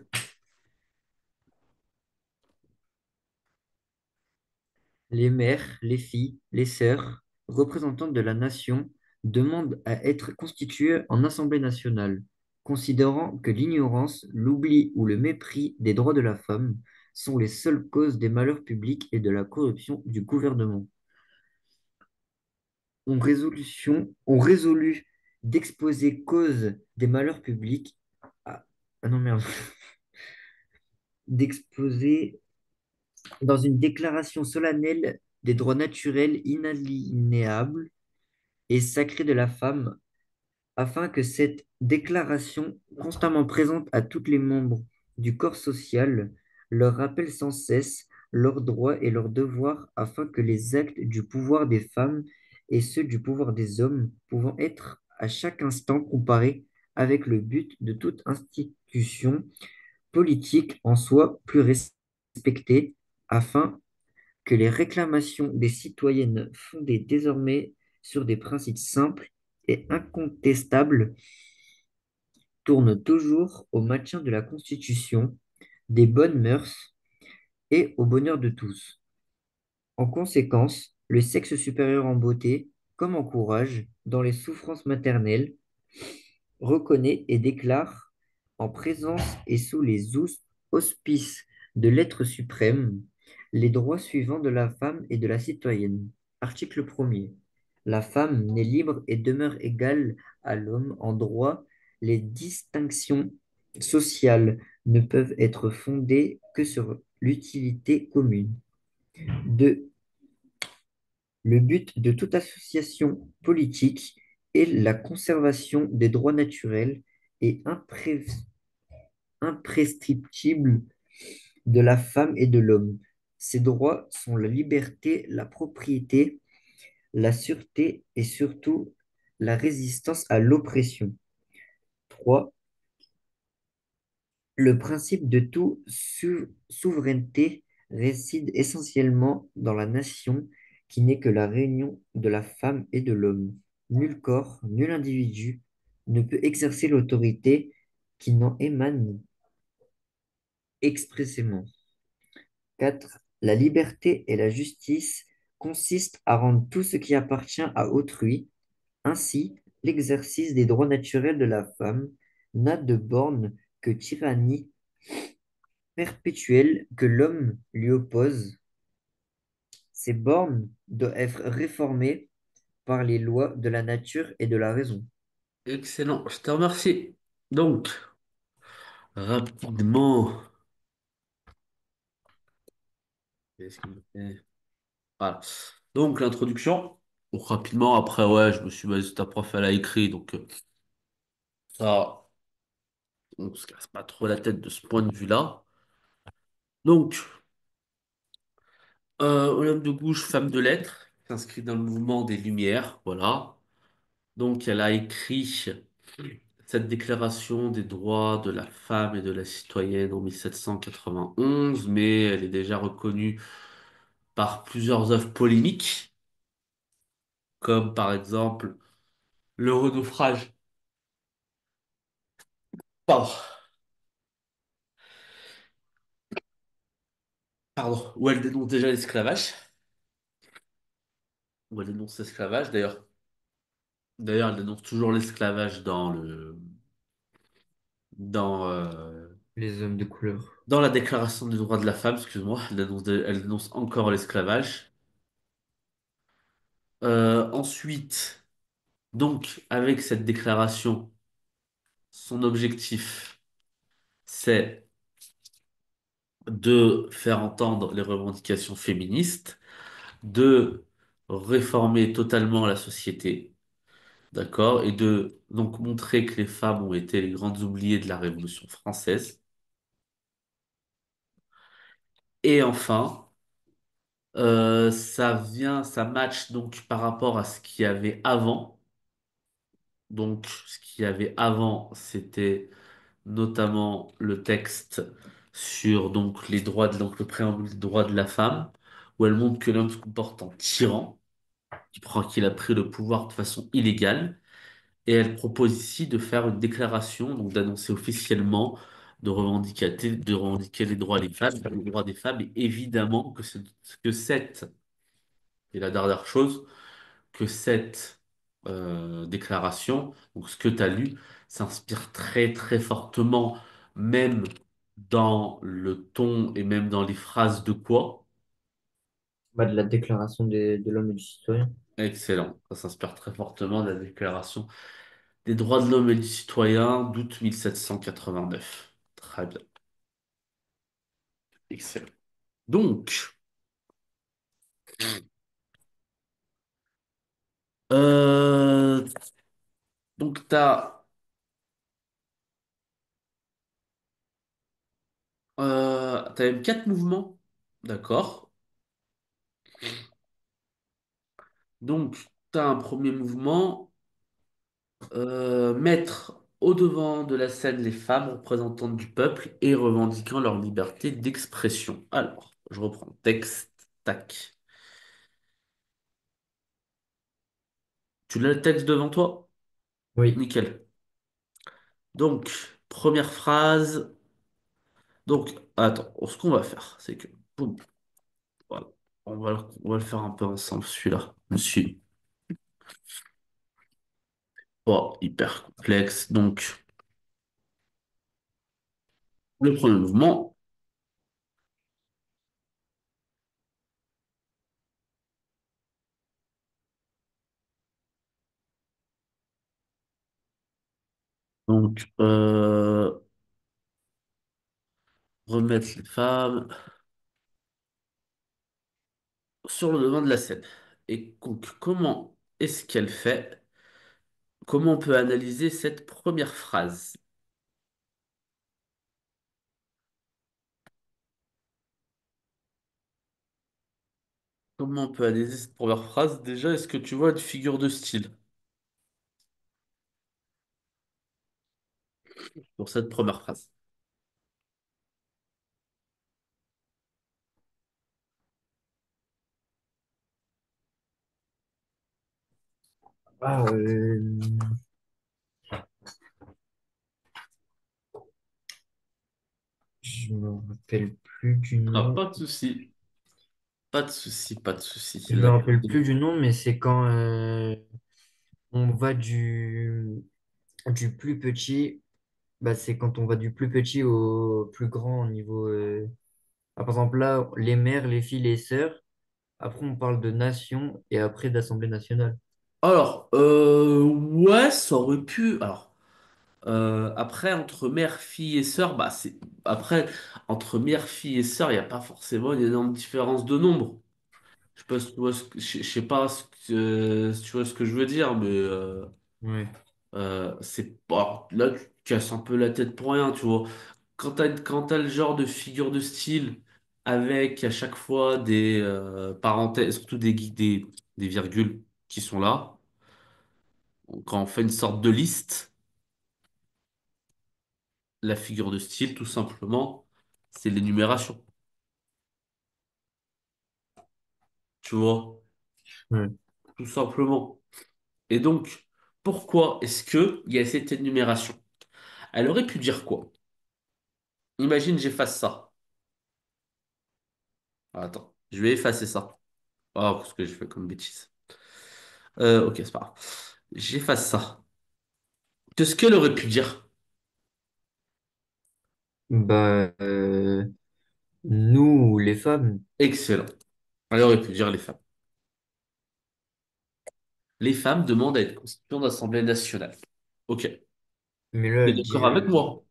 les mères, les filles, les sœurs, représentantes de la nation, demandent à être constituées en Assemblée nationale, considérant que l'ignorance, l'oubli ou le mépris des droits de la femme sont les seules causes des malheurs publics et de la corruption du gouvernement. Ont résolu d'exposer cause des malheurs publics. Ah, ah non, merde. D'exposer dans une déclaration solennelle des droits naturels inaliénables et sacrés de la femme, afin que cette déclaration, constamment présente à tous les membres du corps social, leur rappelle sans cesse leurs droits et leurs devoirs, afin que les actes du pouvoir des femmes et ceux du pouvoir des hommes pouvant être à chaque instant comparés avec le but de toute institution politique en soit plus respecté, afin que les réclamations des citoyennes fondées désormais sur des principes simples et incontestables tournent toujours au maintien de la Constitution, des bonnes mœurs et au bonheur de tous. En conséquence, le sexe supérieur en beauté, comme en courage, dans les souffrances maternelles, reconnaît et déclare, en présence et sous les auspices de l'être suprême, les droits suivants de la femme et de la citoyenne. Article 1er. La femme naît libre et demeure égale à l'homme en droit. Les distinctions sociales ne peuvent être fondées que sur l'utilité commune. 2. Le but de toute association politique est la conservation des droits naturels et imprescriptibles de la femme et de l'homme. Ces droits sont la liberté, la propriété, la sûreté et surtout la résistance à l'oppression. 3. Le principe de toute souveraineté réside essentiellement dans la nation qui n'est que la réunion de la femme et de l'homme. Nul corps, nul individu ne peut exercer l'autorité qui n'en émane expressément. 4. La liberté et la justice consistent à rendre tout ce qui appartient à autrui. Ainsi, l'exercice des droits naturels de la femme n'a de borne que tyrannie perpétuelle que l'homme lui oppose. Ces bornes doivent être réformées par les lois de la nature et de la raison. Excellent, je te remercie. Donc, rapidement, qu'est-ce qu'il me fait. Voilà. Donc, l'introduction. Donc, rapidement, après, ouais, je me suis basé sur ta prof, elle a écrit, donc ça, on se casse pas trop la tête de ce point de vue-là. Donc, Olympe de Gouges, femme de lettres, s'inscrit dans le mouvement des Lumières, voilà. Donc, elle a écrit cette déclaration des droits de la femme et de la citoyenne en 1791, mais elle est déjà reconnue par plusieurs œuvres polémiques, comme par exemple le renaufrage, pardon, où elle dénonce déjà l'esclavage, où elle dénonce l'esclavage, d'ailleurs, elle dénonce toujours l'esclavage dans Les hommes de couleur. dans la Déclaration des droits de la femme, excuse-moi, elle dénonce encore l'esclavage. Ensuite, donc, avec cette déclaration, son objectif, c'est de faire entendre les revendications féministes, de réformer totalement la société, d'accord, et de donc montrer que les femmes ont été les grandes oubliées de la Révolution française. Et enfin, ça match donc par rapport à ce qu'il y avait avant. Donc, ce qu'il y avait avant, c'était notamment le texte sur donc les droits donc le préambule des droits de la femme, où elle montre que l'homme se comporte en tyran, qu'il a pris le pouvoir de façon illégale, et elle propose ici de faire une déclaration, donc d'annoncer officiellement, de revendiquer les droits des femmes, et évidemment que cette Et la dernière chose, que cette déclaration, donc ce que tu as lu, s'inspire très très fortement, même dans le ton et même dans les phrases de quoi? Bah, de la déclaration de l'homme et du citoyen. Excellent. Ça s'inspire très fortement de la Déclaration des droits de l'homme et du citoyen d'août 1789. Très bien. Excellent. Donc, euh, donc t'as même quatre mouvements. D'accord. Donc, tu as un premier mouvement, mettre au devant de la scène les femmes représentantes du peuple et revendiquant leur liberté d'expression. Alors, je reprends le texte. Tac. Tu l'as le texte devant toi? Oui. Nickel. Donc, première phrase. Donc, attends, ce qu'on va faire, c'est que, boum, voilà, on va le faire un peu ensemble, celui-là. Je suis pas hyper complexe. Donc, le premier mouvement. Donc, remettre les femmes sur le devant de la scène. Et donc, comment est-ce qu'elle fait? Comment on peut analyser cette première phrase? Comment on peut analyser cette première phrase? Déjà, est-ce que tu vois une figure de style pour cette première phrase? Ah, je me rappelle plus du Ah, nom. pas de souci. Pas de souci, pas de souci. Je me rappelle plus du nom, mais c'est quand on va du plus petit. Bah, c'est quand on va du plus petit au plus grand au niveau. Ah, par exemple, là, les mères, les filles, les sœurs. Après, on parle de nation et après d'Assemblée nationale. Alors, ouais, ça aurait pu. Alors, après, entre mère, fille et sœur, bah, c'est. Après, entre mère, fille et sœur, il n'y a pas forcément une énorme différence de nombre. Je sais pas, si tu vois je sais pas si tu vois ce que je veux dire, mais Ouais. c'est pas. Là, tu te casses un peu la tête pour rien, tu vois. Quand t'as le genre de figure de style avec à chaque fois des parenthèses, surtout des virgules qui sont là, quand on fait une sorte de liste, la figure de style, tout simplement, c'est l'énumération, tu vois, Ouais. tout simplement. Et donc, pourquoi est-ce que il y a cette énumération? Elle aurait pu dire quoi? Imagine, j'efface ça. Attends, je vais effacer ça. Ah, parce que je fais comme bêtise. Ok, c'est pas grave. J'efface ça. Qu'est-ce qu'elle aurait pu dire? Bah, nous, les femmes, Excellent. Elle aurait pu dire les femmes. Les femmes demandent à être constituantes d'Assemblée nationale. Ok. mais là, T'es elle dit. d'accord avec moi?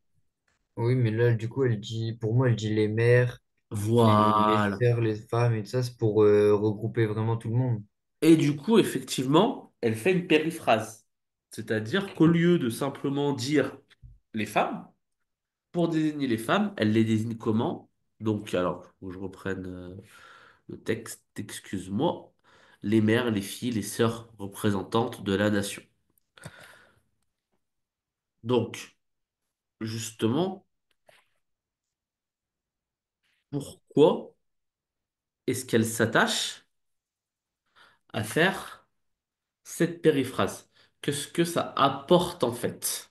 Oui, mais là, du coup, elle dit. Pour moi, elle dit les mères, les Voilà. sœurs, les femmes et tout ça, c'est pour regrouper vraiment tout le monde. Et du coup, effectivement, elle fait une périphrase. C'est-à-dire qu'au lieu de simplement dire les femmes, pour désigner les femmes, elle les désigne comment? Donc, alors, faut que je reprenne le texte, excuse-moi. Les mères, les filles, les sœurs représentantes de la nation. Donc, justement, pourquoi est-ce qu'elle s'attache à faire cette périphrase? Qu'est-ce que ça apporte en fait?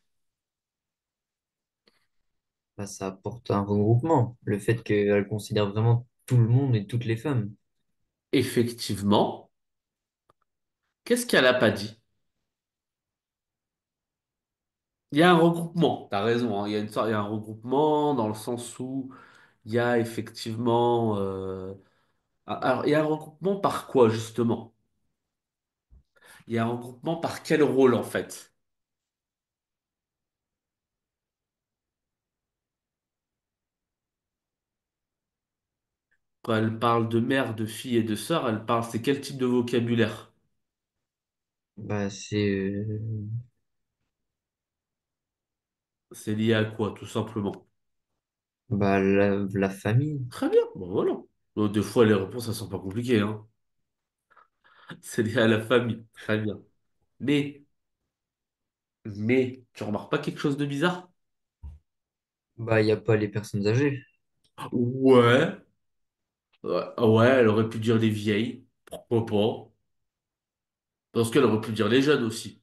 Bah, ça apporte un regroupement. Le fait qu'elle considère vraiment tout le monde et toutes les femmes. Effectivement. Qu'est-ce qu'elle a pas dit? Il y a un regroupement, t'as raison, hein. Il y a une sorte, il y a un regroupement dans le sens où il y a effectivement. Alors, il y a un regroupement par quoi, justement? Il y a un regroupement par quel rôle, en fait? Quand elle parle de mère, de fille et de sœur, elle parle, c'est quel type de vocabulaire? Bah, C'est lié à quoi, tout simplement? bah, la famille. Très bien, bon voilà. Donc, des fois, les réponses, elles sont pas compliquées, hein. C'est lié à la famille, très bien. Mais, tu remarques pas quelque chose de bizarre? Bah, il n'y a pas les personnes âgées. Ouais, ouais, elle aurait pu dire les vieilles, pourquoi pas? Dans ce cas, elle aurait pu dire les jeunes aussi.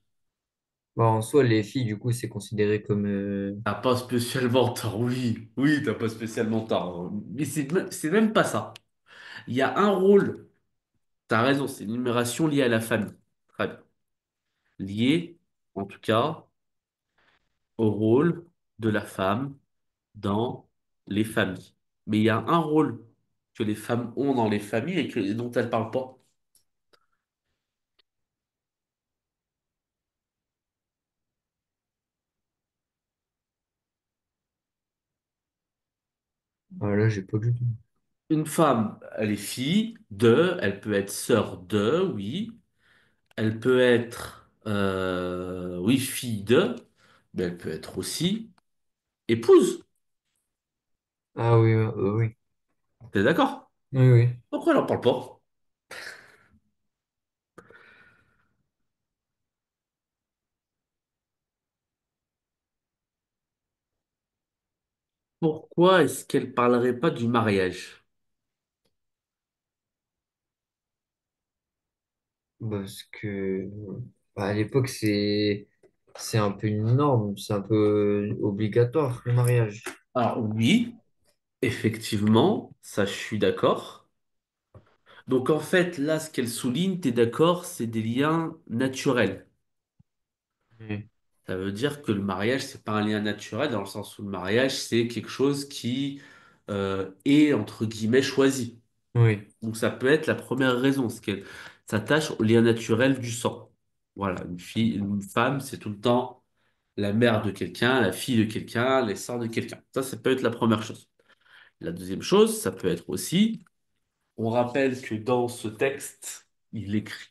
Bah, en soi, les filles, du coup, c'est considéré comme... T'as pas spécialement tort, oui, oui, t'as pas spécialement tort. Mais c'est même pas ça. Il y a un rôle, t'as raison, c'est une numération liée à la famille. Très bien. Liée, en tout cas, au rôle de la femme dans les familles. Mais il y a un rôle que les femmes ont dans les familles et dont elles parlent pas. Ah, là, j'ai pas du tout. Une femme, elle est fille de, elle peut être sœur de, oui. Elle peut être, oui, fille de, mais elle peut être aussi épouse. Ah oui, oui. T'es d'accord? Oui, oui. Pourquoi elle en parle pas? Pourquoi est-ce qu'elle parlerait pas du mariage? Parce que bah, à l'époque, c'est un peu une norme, c'est un peu obligatoire, le mariage. Alors oui, effectivement, ça je suis d'accord. Donc en fait, là, ce qu'elle souligne, t'es d'accord, c'est des liens naturels. Oui. Ça veut dire que le mariage, c'est pas un lien naturel dans le sens où le mariage, c'est quelque chose qui est, entre guillemets, choisi. Oui. Donc ça peut être la première raison, c'est qu'elle s'attache au lien naturel du sang. Voilà, une fille, une femme, c'est tout le temps la mère de quelqu'un, la fille de quelqu'un, les sœurs de quelqu'un. Ça peut être la première chose. La deuxième chose, ça peut être aussi, on rappelle que dans ce texte,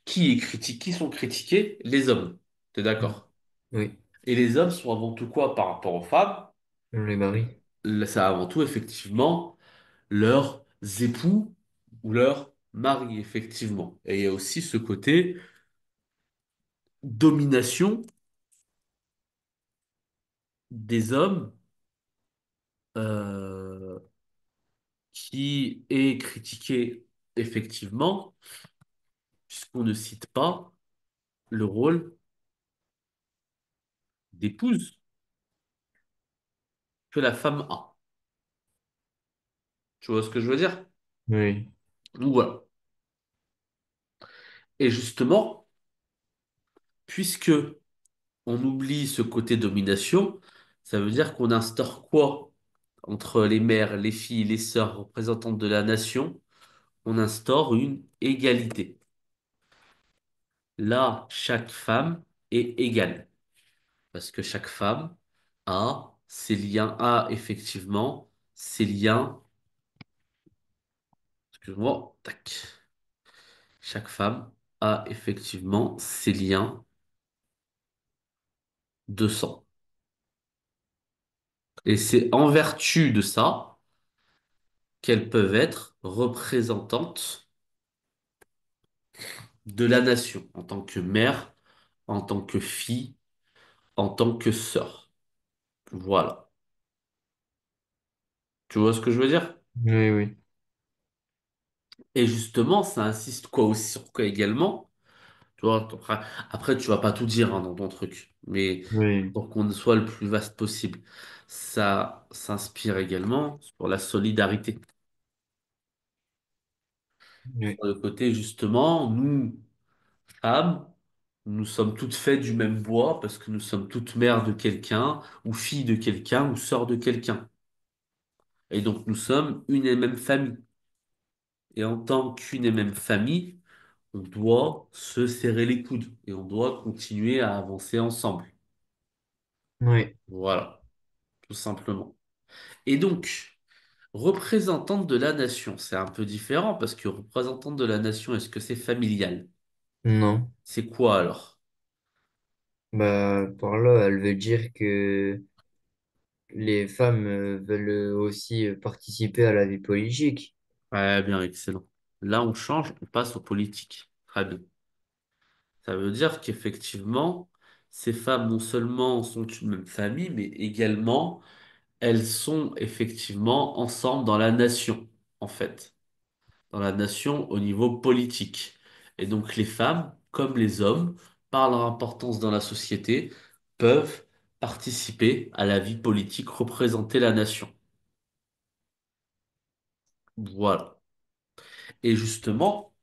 qui sont critiqués? Les hommes. T'es Mm. d'accord? Oui. Et les hommes sont avant tout quoi par rapport aux femmes? Les maris. Là, c'est avant tout effectivement leurs époux ou leurs maris, effectivement. Et il y a aussi ce côté domination des hommes euh, qui est critiqué effectivement, puisqu'on ne cite pas le rôle d'épouse que la femme a. Tu vois ce que je veux dire? Oui. Donc voilà. Et justement, puisque on oublie ce côté domination, ça veut dire qu'on instaure quoi entre les mères, les filles, les sœurs représentantes de la nation? On instaure une égalité. Là, chaque femme est égale. Parce que chaque femme a effectivement ses liens, excuse-moi, tac. Chaque femme a effectivement ses liens de sang. Et c'est en vertu de ça qu'elles peuvent être représentantes de la nation, en tant que mère, en tant que fille, en tant que sœur. Voilà. Tu vois ce que je veux dire? Oui, oui. Et justement, ça insiste quoi aussi sur quoi également? Tu vois, après, tu vas pas tout dire hein, dans ton truc, mais Oui. pour qu'on soit le plus vaste possible, ça s'inspire également sur la solidarité. Oui. Sur le côté, justement, nous, femmes, Nous sommes toutes faites du même bois parce que nous sommes toutes mères de quelqu'un, ou filles de quelqu'un, ou sœurs de quelqu'un. Et donc nous sommes une et même famille. Et en tant qu'une et même famille, on doit se serrer les coudes et on doit continuer à avancer ensemble. Ouais. Voilà, tout simplement. Et donc, représentante de la nation, c'est un peu différent parce que représentante de la nation, est-ce que c'est familial? Non. C'est quoi alors? Bah, par là, elle veut dire que les femmes veulent aussi participer à la vie politique. Ouais, bien, excellent. Là, on change, on passe aux politiques. Très bien. Ça veut dire qu'effectivement, ces femmes non seulement sont une même famille, mais également, elles sont effectivement ensemble dans la nation, en fait. Dans la nation au niveau politique. Et donc les femmes, comme les hommes, par leur importance dans la société, peuvent participer à la vie politique, représenter la nation. Voilà. Et justement,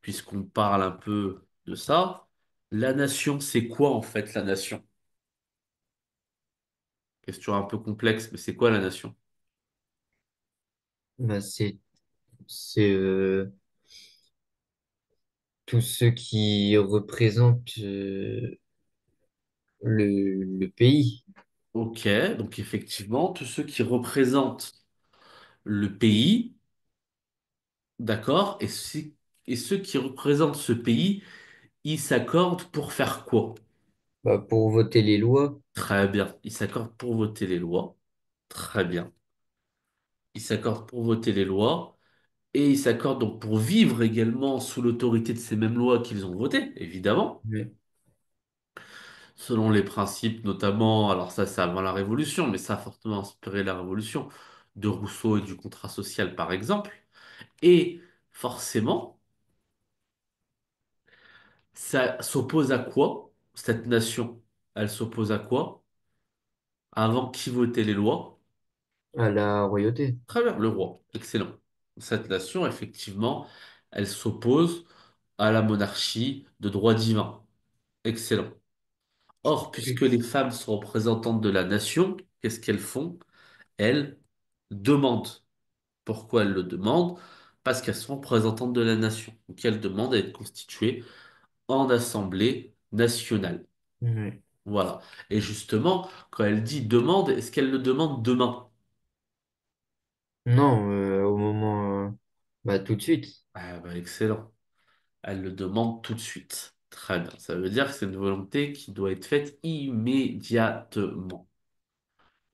puisqu'on parle un peu de ça, la nation, c'est quoi en fait la nation? Question un peu complexe, mais c'est quoi la nation? Bah, c'est tous ceux qui représentent le pays. Ok, donc effectivement, tous ceux qui représentent le pays, d'accord, et ceux qui représentent ce pays, ils s'accordent pour faire quoi? Bah, pour voter les lois. Très bien. Ils s'accordent pour voter les lois. Très bien. Ils s'accordent pour voter les lois. Et ils s'accordent donc pour vivre également sous l'autorité de ces mêmes lois qu'ils ont votées, évidemment. Ouais. Selon les principes notamment, alors ça c'est avant la Révolution, mais ça a fortement inspiré la Révolution, de Rousseau et du contrat social par exemple. Et forcément, ça s'oppose à quoi, cette nation? Elle s'oppose à quoi? Avant qui votait les lois? À la royauté. Très bien, le roi. Excellent. Cette nation, effectivement, elle s'oppose à la monarchie de droit divin. Excellent. Or, puisque Oui. les femmes sont représentantes de la nation, qu'est-ce qu'elles font? Elles demandent. Pourquoi elles le demandent? Parce qu'elles sont représentantes de la nation. Donc, elles demandent à être constituées en assemblée nationale. Ouais. Voilà. Et justement, quand elle dit demande, est-ce qu'elle le demande demain? Non, au moment, bah, tout de suite. Ah, bah, excellent. Elle le demande tout de suite. Très bien. Ça veut dire que c'est une volonté qui doit être faite immédiatement.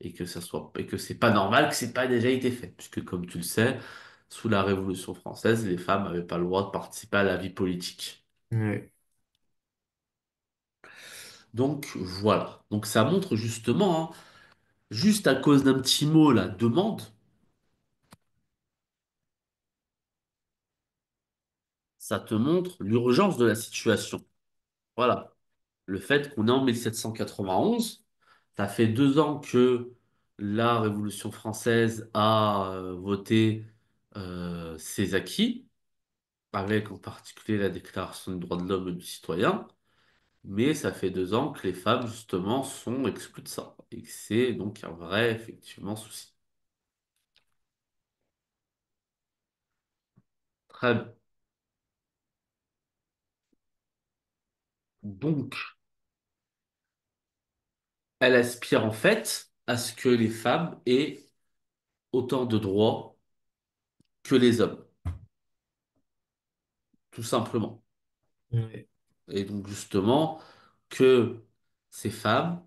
Et que c'est pas normal que c'est pas déjà été fait. Puisque, comme tu le sais, sous la Révolution française, les femmes n'avaient pas le droit de participer à la vie politique. Ouais. Donc, voilà. Donc, ça montre justement, hein, juste à cause d'un petit mot, la demande, ça te montre l'urgence de la situation. Voilà. Le fait qu'on est en 1791, ça fait 2 ans que la Révolution française a voté ses acquis, avec en particulier la Déclaration des droits de l'homme et du citoyen, mais ça fait 2 ans que les femmes, justement, sont exclues de ça, et que c'est donc un vrai, effectivement, souci. Très bien. Donc, elle aspire en fait à ce que les femmes aient autant de droits que les hommes, tout simplement. Ouais. Et donc justement, que ces femmes,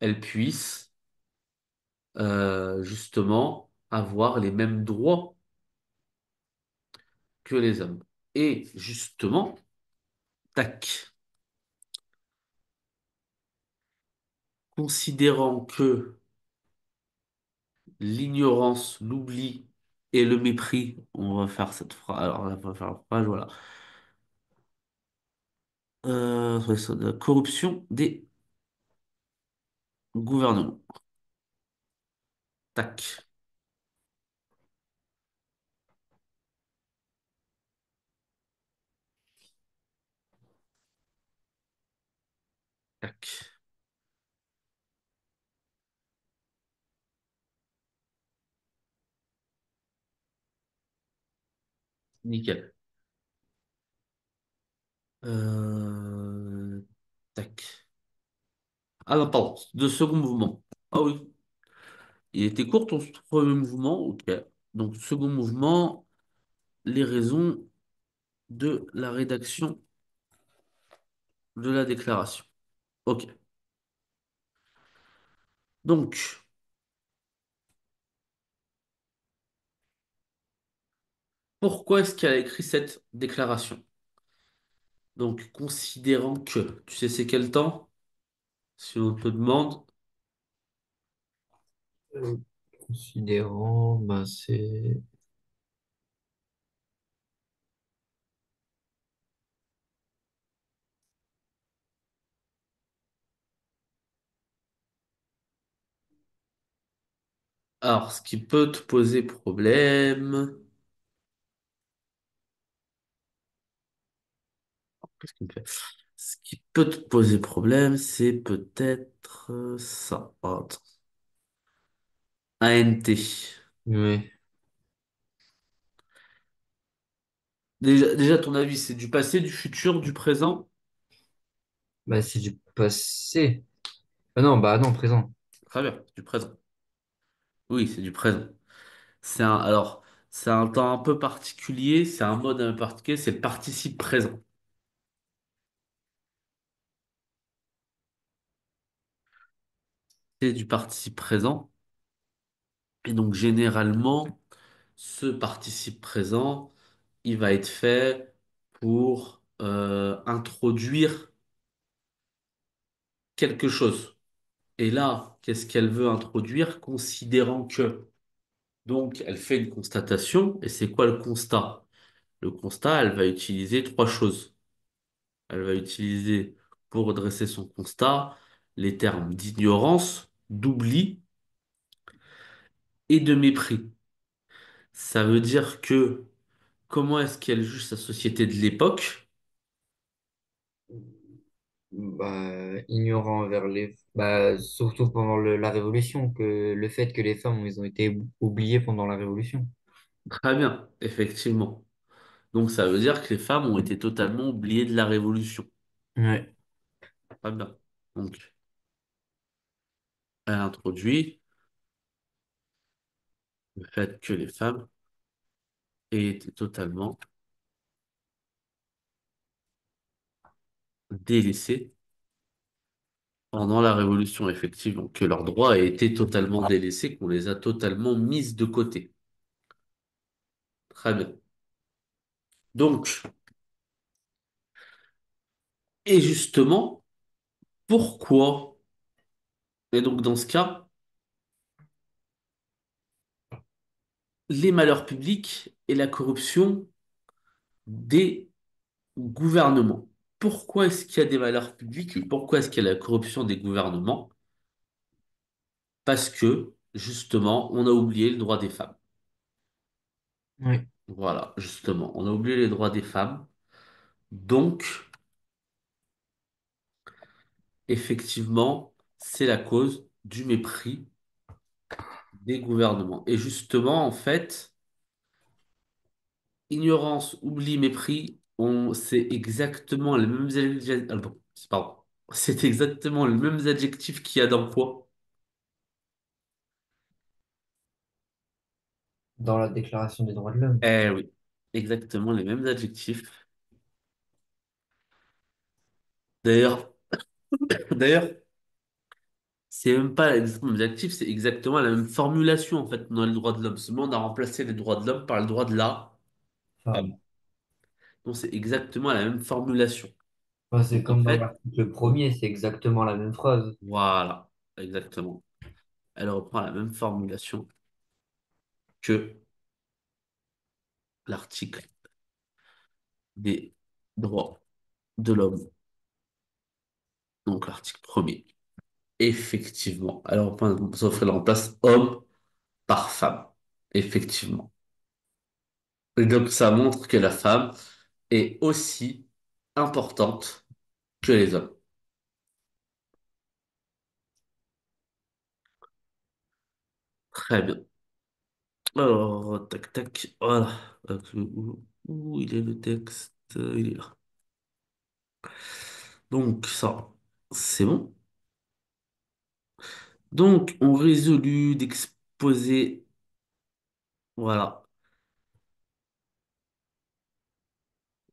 elles puissent justement avoir les mêmes droits que les hommes. Et justement, tac, considérant que l'ignorance, l'oubli et le mépris, on va faire cette phrase, alors là, on va faire la phrase, voilà. Ouais, ça, la corruption des gouvernements. Tac. Tac. Nickel. Euh, Tac. Ah non, pardon, de second mouvement. Ah oui, il était court ton premier mouvement, ok. Donc, second mouvement, les raisons de la rédaction de la déclaration. Ok. Donc, pourquoi est-ce qu'elle a écrit cette déclaration? Donc, considérant que, tu sais c'est quel temps? Si on te demande. Euh, Considérant, ben c'est... Alors, ce qui peut te poser problème. Qu'est-ce qu'il me fait? Ce qui peut te poser problème, c'est peut-être ça. Oh, attends. ANT. Ouais. Déjà, ton avis, c'est du passé, du futur, du présent? Bah, c'est du passé. Ah non, bah non, présent. Très bien, du présent. Oui, c'est du présent. Alors, c'est un temps un peu particulier, c'est un mode un peu particulier, c'est le participe présent. C'est du participe présent. Et donc, généralement, ce participe présent, il va être fait pour introduire quelque chose. Et là, qu'est-ce qu'elle veut introduire, considérant que. Donc, elle fait une constatation, et c'est quoi le constat? Le constat, elle va utiliser trois choses. Elle va utiliser, pour dresser son constat, les termes d'ignorance, d'oubli et de mépris. Ça veut dire que comment est-ce qu'elle juge sa société de l'époque? Bah, ignorant envers les... Bah, surtout pendant la Révolution, que le fait que les femmes, ils ont été oubliées pendant la Révolution. Très bien, effectivement. Donc, ça veut dire que les femmes ont été totalement oubliées de la Révolution. Ouais. Très bien. Donc, elle introduit le fait que les femmes aient été totalement délaissées pendant la Révolution, effectivement, que leurs droits aient été totalement délaissés, qu'on les a totalement mises de côté. Très bien. Donc, et justement, pourquoi? Et donc, dans ce cas, les malheurs publics et la corruption des gouvernements. Pourquoi est-ce qu'il y a des malheurs publics et pourquoi est-ce qu'il y a la corruption des gouvernements? Parce que, justement, on a oublié le droit des femmes. Ouais. Voilà, justement, on a oublié les droits des femmes. Donc, effectivement, c'est la cause du mépris des gouvernements. Et justement, en fait, ignorance, oubli, mépris, c'est exactement les mêmes adjectifs. Pardon. C'est exactement les mêmes adjectifs qu'il y a dans quoi? Dans la Déclaration des droits de l'homme. Eh oui, exactement les mêmes adjectifs. D'ailleurs, d'ailleurs, c'est même pas exactement les mêmes adjectifs, c'est exactement la même formulation en fait dans les droits de l'homme. Seulement, on a remplacé les droits de l'homme par le droit de la femme. Femme. Donc, c'est exactement la même formulation. Enfin, c'est Donc, en comme dans fait, l'article premier, c'est exactement la même phrase. voilà, exactement. Elle reprend la même formulation que l'article des droits de l'homme, donc l'article premier. Effectivement. Alors, sauf qu'elle remplace homme par femme. Effectivement. Et donc, ça montre que la femme est aussi importante que les hommes. Très bien. Alors, tac, tac, voilà. Où il est le texte? Il est là. Donc, ça, c'est bon. Donc, on résolut d'exposer, voilà.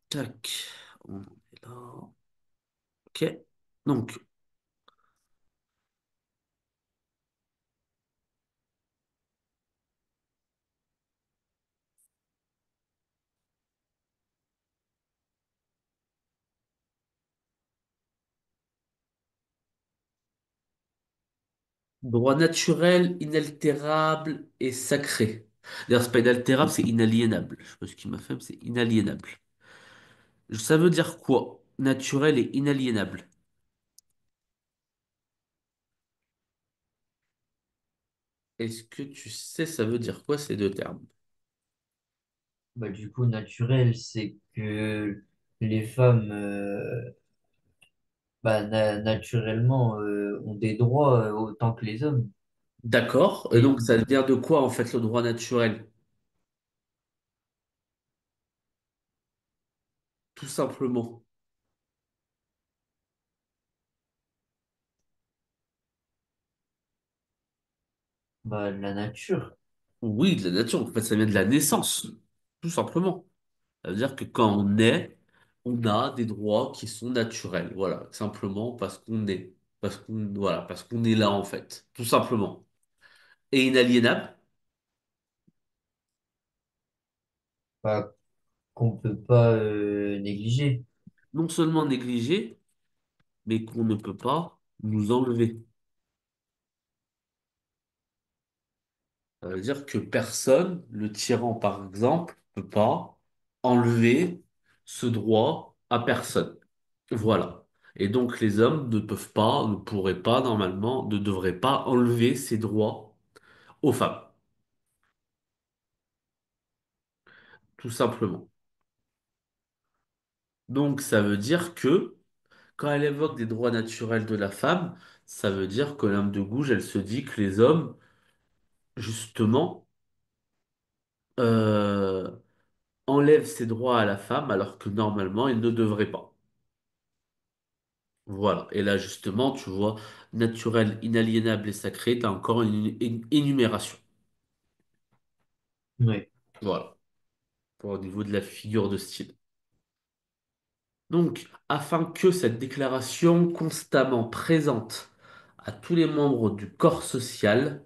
Tac, on est là. Ok. Donc, droit naturel, inaltérable et sacré. D'ailleurs, c'est pas inaltérable, c'est inaliénable. Je sais pas ce qui m'a fait, mais c'est inaliénable. Ça veut dire quoi? Naturel et inaliénable. Est-ce que tu sais, ça veut dire quoi ces deux termes? Bah, du coup, naturel, c'est que les femmes, bah, naturellement, ont des droits autant que les hommes. D'accord. Et Et donc, ça vient de quoi en fait le droit naturel? Tout simplement. bah, la nature, Oui, de la nature. En fait, ça vient de la naissance. Tout simplement. Ça veut dire que quand on naît, on a des droits qui sont naturels. Voilà. Simplement parce qu'on est. Parce qu'on est là en fait. Tout simplement. Et inaliénable. bah, qu'on peut pas négliger. Non seulement négligé, mais qu'on ne peut pas nous enlever. Ça veut dire que personne, le tyran par exemple, peut pas enlever ce droit à personne. Voilà. Et donc les hommes ne peuvent pas, ne pourraient pas normalement, ne devraient pas enlever ces droits aux femmes. Tout simplement. Donc ça veut dire que quand elle évoque des droits naturels de la femme, ça veut dire que l'âme de Gouges, elle se dit que les hommes, justement, euh, enlèvent ces droits à la femme alors que normalement ils ne devraient pas. Voilà. Et là, justement, tu vois, naturel, inaliénable et sacré, tu as encore une énumération. Ouais. Voilà. Pour au niveau de la figure de style. Donc, afin que cette déclaration constamment présente à tous les membres du corps social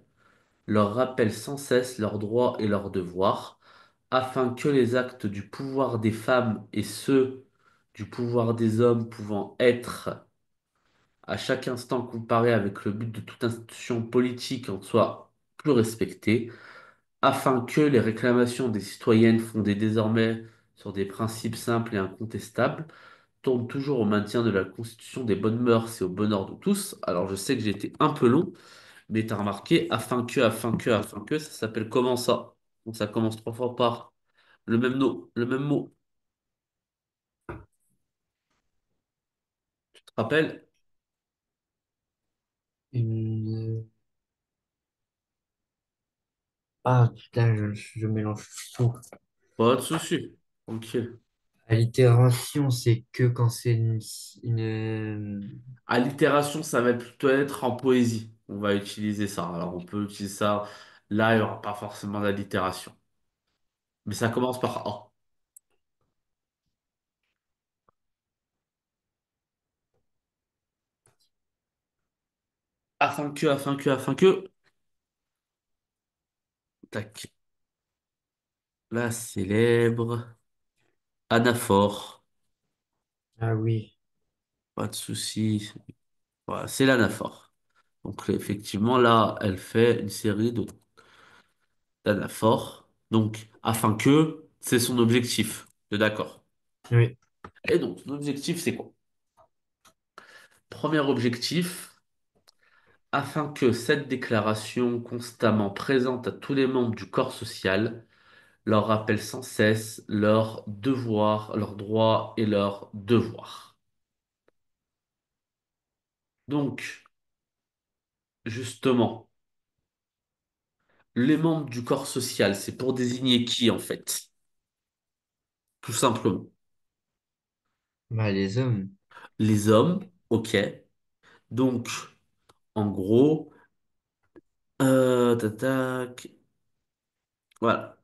leur rappelle sans cesse leurs droits et leurs devoirs, afin que les actes du pouvoir des femmes et ceux du pouvoir des hommes pouvant être à chaque instant comparé avec le but de toute institution politique en soit plus respecté, afin que les réclamations des citoyennes fondées désormais sur des principes simples et incontestables tournent toujours au maintien de la constitution des bonnes mœurs et au bonheur de tous. Alors je sais que j'ai été un peu long, mais t'as remarqué, afin que, ça s'appelle comment ça? Donc ça commence trois fois par le même mot. Tu te rappelles? Une... Ah, putain, je mélange tout. Pas de souci. Tranquille. Allitération, c'est que quand c'est Allitération, ça va plutôt être en poésie. On va utiliser ça. Alors, on peut utiliser ça. Là, il n'y aura pas forcément d'allitération. Mais ça commence par A. Afin que. Tac. La célèbre anaphore. Ah oui, Pas de souci. Voilà, c'est l'anaphore. Donc, effectivement, là, elle fait une série de d'anaphores. Donc, afin que, c'est son objectif. T'es d'accord? oui, Et donc, son objectif, c'est quoi? Premier objectif. Afin que cette déclaration constamment présente à tous les membres du corps social leur rappelle sans cesse leurs devoirs, leurs droits et leurs devoirs. Donc, justement, Les membres du corps social, c'est pour désigner qui en fait? Tout simplement. Bah, les hommes. Les hommes, ok. Donc, en gros, tac, tac, voilà.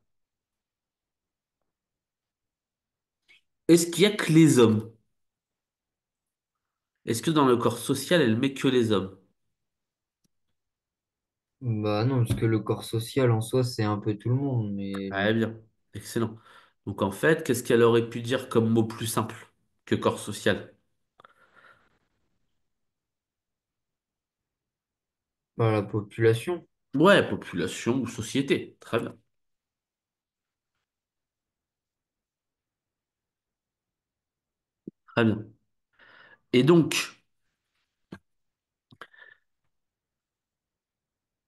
Est-ce qu'il y a que les hommes? Est-ce que dans le corps social, elle met que les hommes? Bah non, parce que le corps social en soi, c'est un peu tout le monde, mais Très bien, excellent. Donc en fait, qu'est-ce qu'elle aurait pu dire comme mot plus simple que corps social? bah, la population. Ouais, population ou société. Très bien, très bien. Et donc,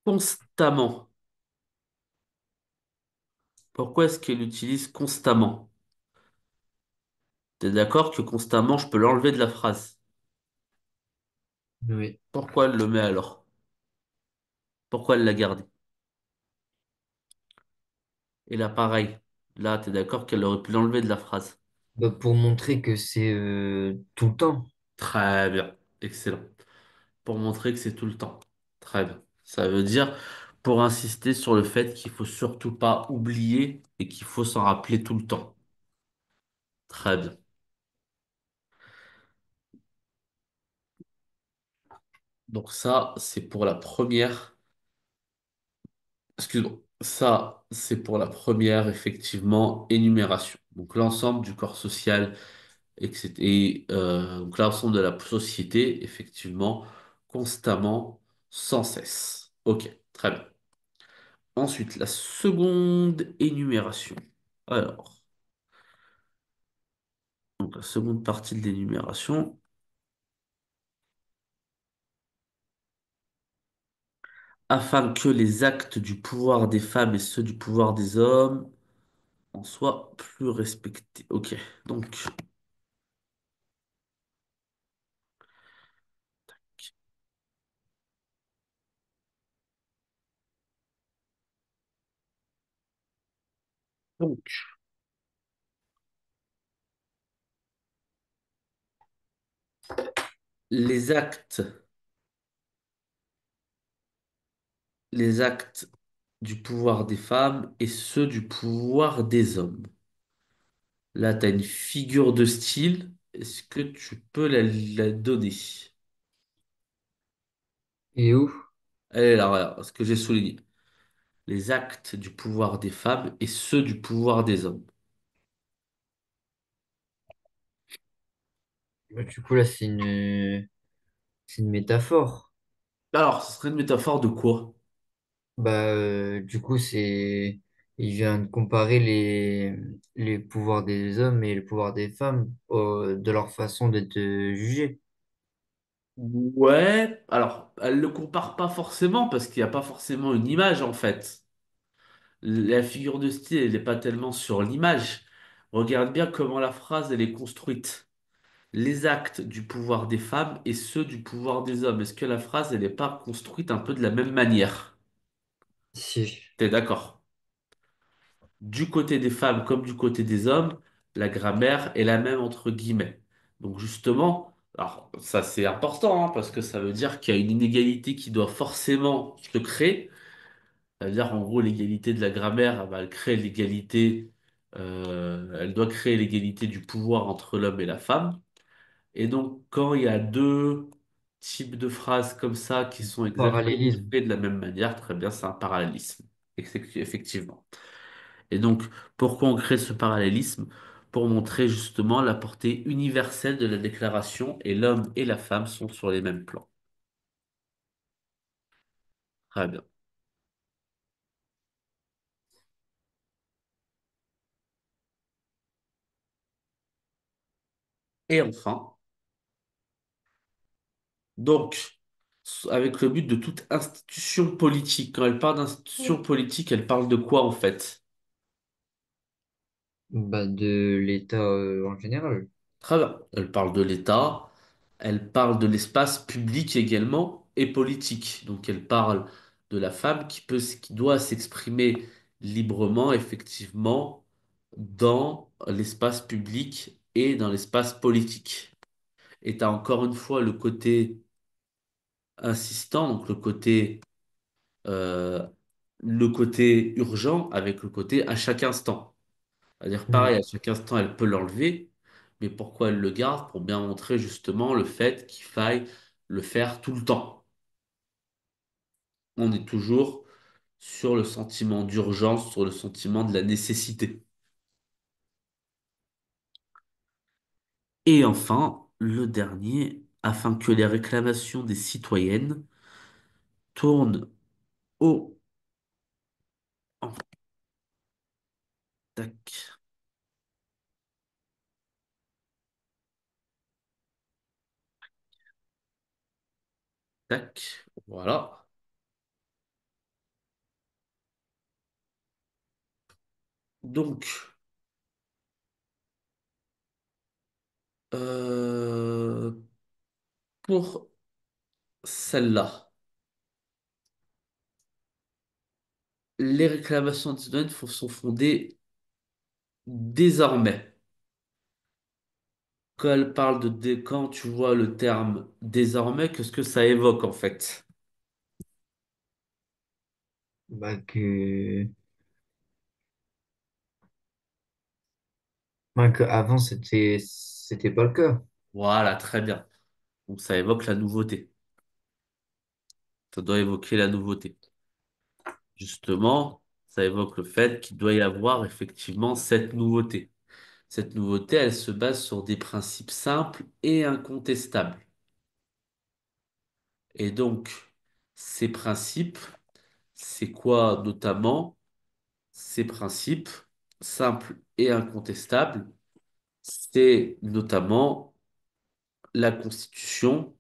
constamment. Pourquoi est-ce qu'elle utilise constamment? T'es d'accord que constamment, je peux l'enlever de la phrase. Oui. Pourquoi elle le met alors? Pourquoi elle l'a gardé? Et là, pareil. Là, t'es d'accord qu'elle aurait pu l'enlever de la phrase. Bah, pour montrer que c'est tout le temps. Très bien, excellent. Pour montrer que c'est tout le temps. Très bien. Ça veut dire pour insister sur le fait qu'il faut surtout pas oublier et qu'il faut s'en rappeler tout le temps. Très bien. Donc ça, c'est pour la première. Excuse-moi. Ça, c'est pour la première, effectivement, énumération. Donc l'ensemble du corps social, etc. Et donc l'ensemble de la société, effectivement, constamment, sans cesse. Ok, très bien. Ensuite, la seconde énumération. Alors, donc la seconde partie de l'énumération, afin que les actes du pouvoir des femmes et ceux du pouvoir des hommes en soient plus respectés. Ok, donc, donc les actes, les actes du pouvoir des femmes et ceux du pouvoir des hommes. Là, tu as une figure de style. Est-ce que tu peux la donner? Et où? Elle est là, regarde, ce que j'ai souligné. Les actes du pouvoir des femmes et ceux du pouvoir des hommes. Bah, du coup, là, c'est une métaphore. Alors, ce serait une métaphore de quoi? Bah, du coup, il vient de comparer les pouvoirs des hommes et le pouvoir des femmes de leur façon d'être jugés. Ouais, alors, elle le compare pas forcément parce qu'il n'y a pas forcément une image en fait. La figure de style, elle n'est pas tellement sur l'image. Regarde bien comment la phrase, elle est construite. Les actes du pouvoir des femmes et ceux du pouvoir des hommes. Est-ce que la phrase, elle n'est pas construite un peu de la même manière? Si. T'es d'accord? Du côté des femmes comme du côté des hommes, la grammaire est la même entre guillemets. Donc justement, alors ça c'est important hein, parce que ça veut dire qu'il y a une inégalité qui doit forcément se créer. Ça veut dire en gros l'égalité de la grammaire, elle crée l'égalité, elle doit créer l'égalité du pouvoir entre l'homme et la femme. Et donc quand il y a deux types de phrases comme ça qui sont exactement Parallélisme. faits de la même manière, très bien, c'est un parallélisme. Effectivement. Et donc, pourquoi on crée ce parallélisme? Pour montrer justement la portée universelle de la déclaration et l'homme et la femme sont sur les mêmes plans. Très bien. Et enfin, donc, avec le but de toute institution politique, quand elle parle d'institution politique, elle parle de quoi en fait? Bah, de l'État en général. Très bien. Elle parle de l'État, elle parle de l'espace public également et politique. Donc, elle parle de la femme qui doit s'exprimer librement, effectivement, dans l'espace public et dans l'espace politique. Et tu as encore une fois le côté insistant, donc euh, le côté urgent avec le côté à chaque instant. C'est-à-dire, Mm. pareil, à chaque instant, elle peut l'enlever, mais pourquoi elle le garde? Pour bien montrer justement le fait qu'il faille le faire tout le temps. On est toujours sur le sentiment d'urgence, sur le sentiment de la nécessité. Et enfin, le dernier, afin que les réclamations des citoyennes tournent au... en- Tac, tac, voilà. Donc, euh, pour celle-là, les réclamations des citoyennes sont fondées désormais. Quand elle parle quand tu vois le terme désormais, qu'est-ce que ça évoque en fait? Bah que avant, c'était pas le cas. Voilà, très bien. Donc ça évoque la nouveauté. Ça doit évoquer la nouveauté. Justement, ça évoque le fait qu'il doit y avoir effectivement cette nouveauté. Cette nouveauté, elle se base sur des principes simples et incontestables. Et donc, ces principes, c'est quoi notamment? Ces principes simples et incontestables, c'est notamment la Constitution,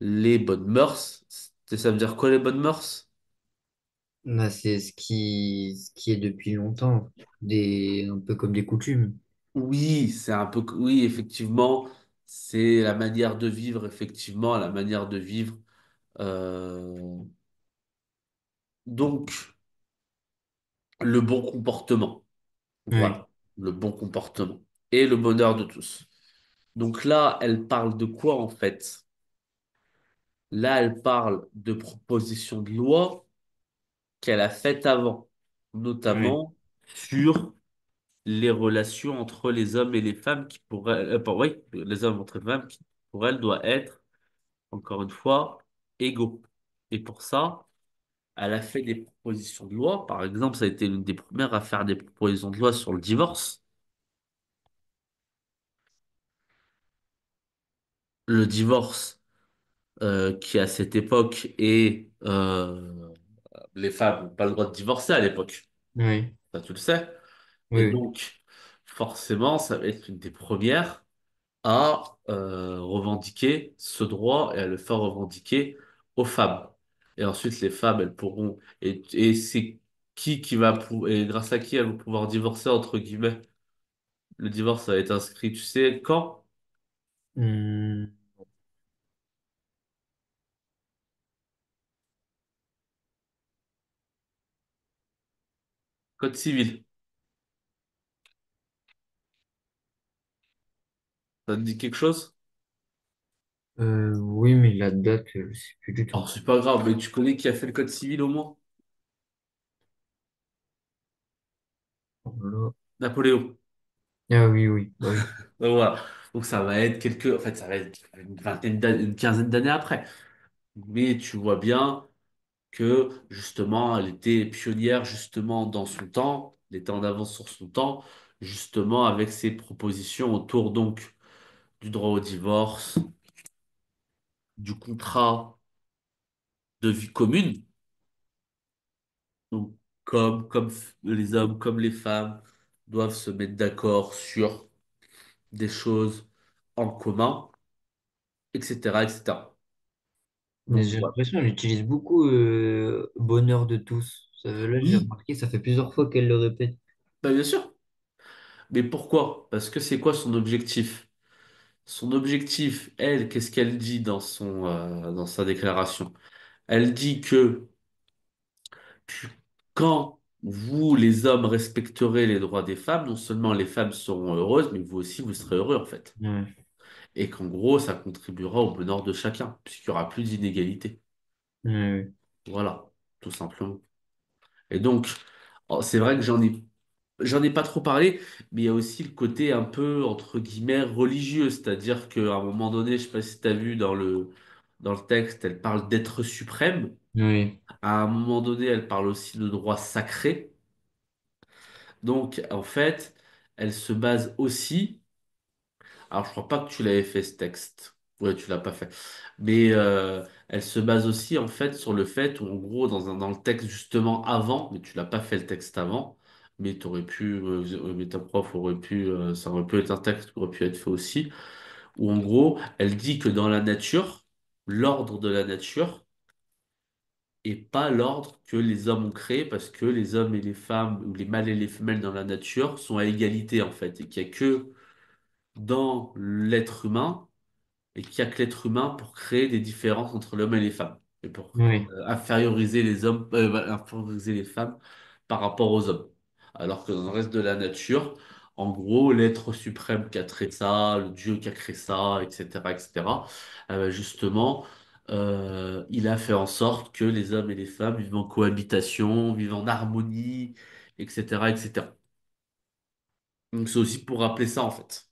les bonnes mœurs. Ça veut dire quoi les bonnes mœurs? Là, c'est ce qui est depuis longtemps, un peu comme des coutumes. Oui, c'est un peu, oui, effectivement, c'est la manière de vivre, effectivement, la manière de vivre. euh, donc, le bon comportement. Oui, Voilà, le bon comportement et le bonheur de tous. Donc là, elle parle de quoi en fait? Là, elle parle de propositions de loi qu'elle a faites avant, oui. notamment sur les relations entre les hommes et les femmes qui pourraient, oui, les hommes entre les femmes qui pour elle doivent être, encore une fois, égaux. Et pour ça, elle a fait des propositions de loi. Par exemple, ça a été l'une des premières à faire des propositions de loi sur le divorce. Le divorce, qui à cette époque est, les femmes n'ont pas le droit de divorcer à l'époque. Oui, Ça, tu le sais. Et oui, oui. donc, forcément, ça va être une des premières à revendiquer ce droit et à le faire revendiquer aux femmes. Et ensuite, les femmes, elles pourront... Et c'est qui va... Et grâce à qui elles vont pouvoir divorcer, entre guillemets. Le divorce va être inscrit, tu sais, quand? Hmm, Code civil. Ça te dit quelque chose? oui, mais la date, je sais plus du Oh, tout. c'est pas grave, mais tu connais qui a fait le code civil au moins? Voilà. Napoléon. Ah oui, oui, bah oui. Donc voilà. Donc ça va être en fait, ça va être une quinzaine d'années après. Mais tu vois bien que justement, elle était pionnière justement dans son temps, elle était en avance sur son temps, justement avec ses propositions autour donc du droit au divorce, du contrat de vie commune, donc les hommes, comme les femmes doivent se mettre d'accord sur des choses en commun, etc., etc. Mais Donc j'ai voilà. l'impression qu'elle utilise beaucoup bonheur de tous. Là, j'ai Oui, remarqué, ça fait plusieurs fois qu'elle le répète. bah bien sûr. Mais pourquoi? Parce que c'est quoi son objectif? Son objectif, elle, qu'est-ce qu'elle dit dans dans sa déclaration? Elle dit que quand vous, les hommes, respecterez les droits des femmes, non seulement les femmes seront heureuses, mais vous aussi, vous serez heureux, en fait. Ouais, Et qu'en gros, ça contribuera au bonheur de chacun, puisqu'il n'y aura plus d'inégalité. ouais, ouais. Voilà, tout simplement. Et donc, oh, c'est vrai que j'en ai pas trop parlé, mais il y a aussi le côté un peu, entre guillemets, religieux. C'est-à-dire qu'à un moment donné, je sais pas si tu as vu dans le texte, elle parle d'être suprême. Oui, À un moment donné, elle parle aussi de droit sacré. Donc, en fait, elle se base aussi. Alors, je crois pas que tu l'avais fait ce texte. Ouais, tu l'as pas fait. Mais elle se base aussi en fait sur le fait où, en gros, dans le texte justement avant, mais tu l'as pas fait le texte avant, mais t'aurais pu, mais ta prof aurait pu, ça aurait pu être un texte qui aurait pu être fait aussi, où en gros, elle dit que dans la nature, l'ordre de la nature et pas l'ordre que les hommes ont créé parce que les hommes et les femmes, ou les mâles et les femelles dans la nature sont à égalité en fait, et qu'il n'y a que dans l'être humain et qu'il n'y a que l'être humain pour créer des différences entre l'homme et les femmes et pour oui, inférioriser les hommes, inférioriser les femmes par rapport aux hommes. Alors que dans le reste de la nature, en gros, l'être suprême qui a créé ça, le Dieu qui a créé ça, etc., etc., justement, il a fait en sorte que les hommes et les femmes vivent en cohabitation, vivent en harmonie, etc., etc. Donc c'est aussi pour rappeler ça en fait.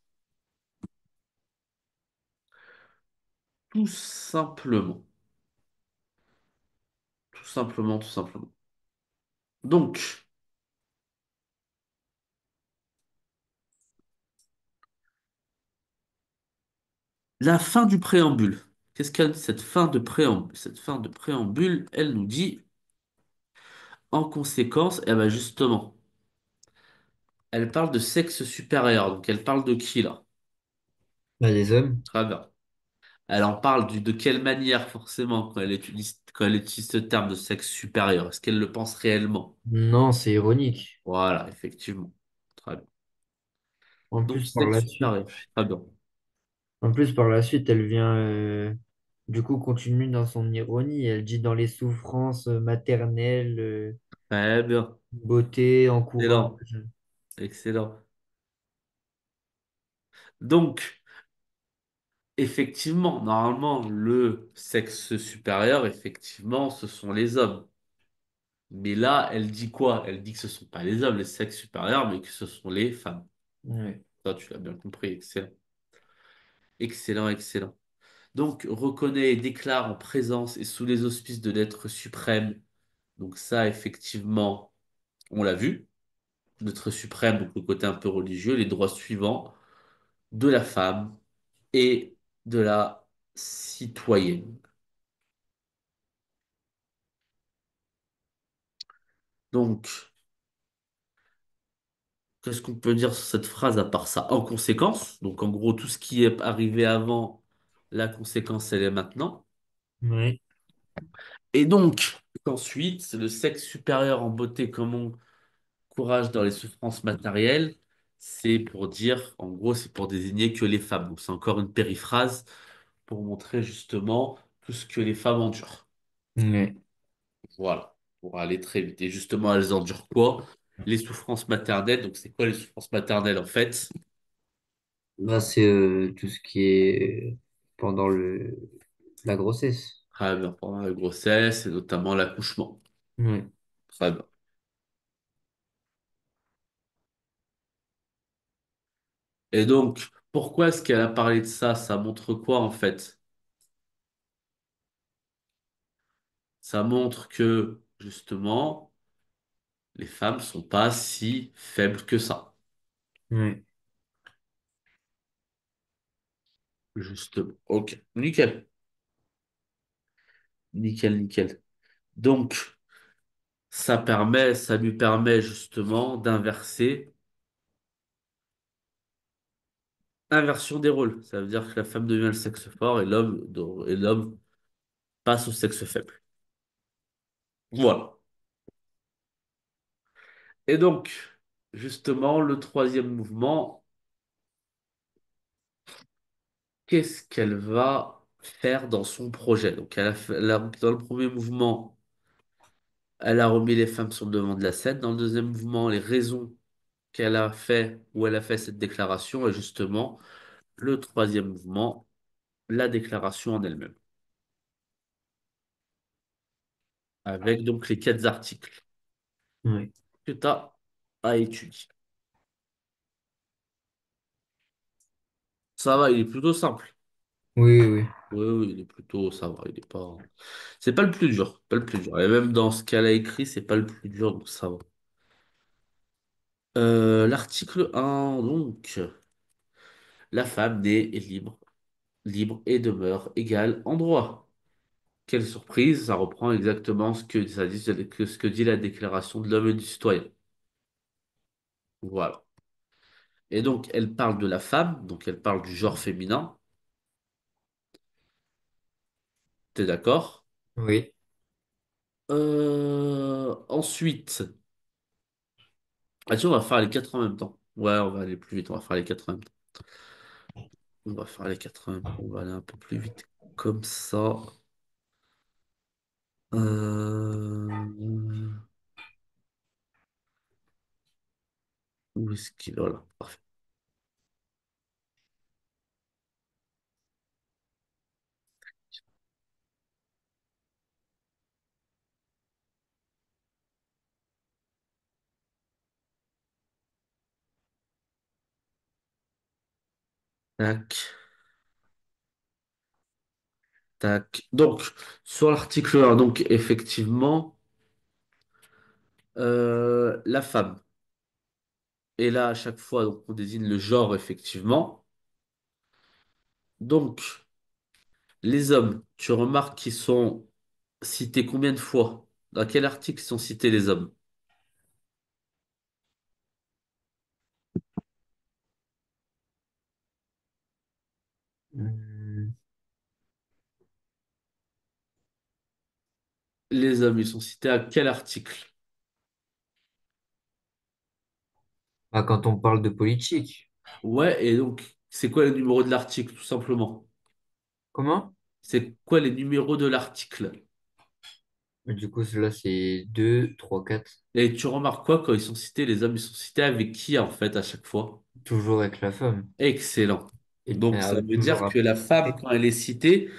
Tout simplement. Tout simplement, tout simplement. Donc, la fin du préambule. Qu'est-ce qu'elle dit cette fin de préambule? Cette fin de préambule, elle nous dit, en conséquence, eh ben justement, elle parle de sexe supérieur. Donc, elle parle de qui là? bah, des hommes. Très bien. Elle en parle de quelle manière, forcément, quand elle utilise ce terme de sexe supérieur? Est-ce qu'elle le pense réellement? Non, c'est ironique. Voilà, effectivement. Très bien. En Donc, plus, par sexe la suite, supérieur. Très bien. en plus, par la suite, elle vient, du coup, continue dans son ironie. Elle dit dans les souffrances maternelles, Très bien. beauté, Excellent. encourage. Excellent. Donc, effectivement, normalement, le sexe supérieur, effectivement, ce sont les hommes. Mais là, elle dit quoi? Elle dit que ce sont pas les hommes, les sexes supérieurs, mais que ce sont les femmes. Ouais. Ça, tu l'as bien compris. Excellent. Excellent, excellent. Donc, reconnaît et déclare en présence et sous les auspices de l'être suprême. Donc ça, effectivement, on l'a vu. L'être suprême, donc le côté un peu religieux, les droits suivants de la femme et de la citoyenne. Donc, qu'est-ce qu'on peut dire sur cette phrase à part ça? En conséquence, donc en gros, tout ce qui est arrivé avant, la conséquence, elle est maintenant. Ouais. Et donc, ensuite, le sexe supérieur en beauté comme on courage dans les souffrances matérielles, c'est pour dire, en gros, c'est pour désigner que les femmes. Donc, c'est encore une périphrase pour montrer justement tout ce que les femmes endurent. Ouais. Voilà, pour aller très vite. Et justement, elles endurent quoi? Les souffrances maternelles. Donc, c'est quoi les souffrances maternelles en fait? Là, c'est tout ce qui est pendant la grossesse. Très bien, pendant la grossesse et notamment l'accouchement. Ouais. Très bien. Et donc, pourquoi est-ce qu'elle a parlé de ça? Ça montre quoi en fait? Ça montre que, justement, les femmes sont pas si faibles que ça. Ouais. Justement. Ok, nickel. Nickel, nickel. Donc, ça lui permet justement d'inverser, inversion des rôles. Ça veut dire que la femme devient le sexe fort et l'homme passe au sexe faible. Voilà. Et donc, justement, le troisième mouvement, qu'est-ce qu'elle va faire dans son projet. Donc, dans le premier mouvement, elle a remis les femmes sur le devant de la scène. Dans le deuxième mouvement, les raisons qu'elle a fait, où elle a fait cette déclaration, et justement, le troisième mouvement, la déclaration en elle-même, avec donc les quatre articles Ouais. que tu as à étudier. Ça va, il est plutôt simple. Oui, oui. Oui, oui, il est plutôt, ça va, il est pas, c'est pas le plus dur, pas le plus dur. Et même dans ce qu'elle a écrit, c'est pas le plus dur, donc ça va. L'article 1, donc, la femme née est libre, libre et demeure égale en droit. Quelle surprise, ça reprend exactement ce que ça dit, ce que dit la déclaration de l'homme et du citoyen. Voilà. Et donc, elle parle de la femme, donc elle parle du genre féminin. T'es d'accord? Oui. Ensuite, ah, tu vois, on va faire les quatre en même temps. Ouais, on va aller plus vite, on va faire les quatre en même temps. On va faire les quatre en même temps. On va aller un peu plus vite comme ça. Euh... Où est-ce qu'il est? Voilà, parfait. Tac, tac. Donc, sur l'article 1, donc effectivement, la femme. Et là, à chaque fois, donc, on désigne le genre, effectivement. Donc, les hommes, tu remarques qu'ils sont cités combien de fois? Dans quel article sont cités les hommes? Hum. Les hommes, ils sont cités à quel article? Ah, quand on parle de politique. Ouais, et donc, c'est quoi le numéro de l'article, tout simplement? Comment? C'est quoi les numéros de l'article? Du coup, cela c'est 2 3 4. Et tu remarques quoi quand ils sont cités, les hommes, ils sont cités avec qui, en fait, à chaque fois? Toujours avec la femme. Excellent. Et Donc, ça veut toujours dire que la après. femme, quand elle est citée,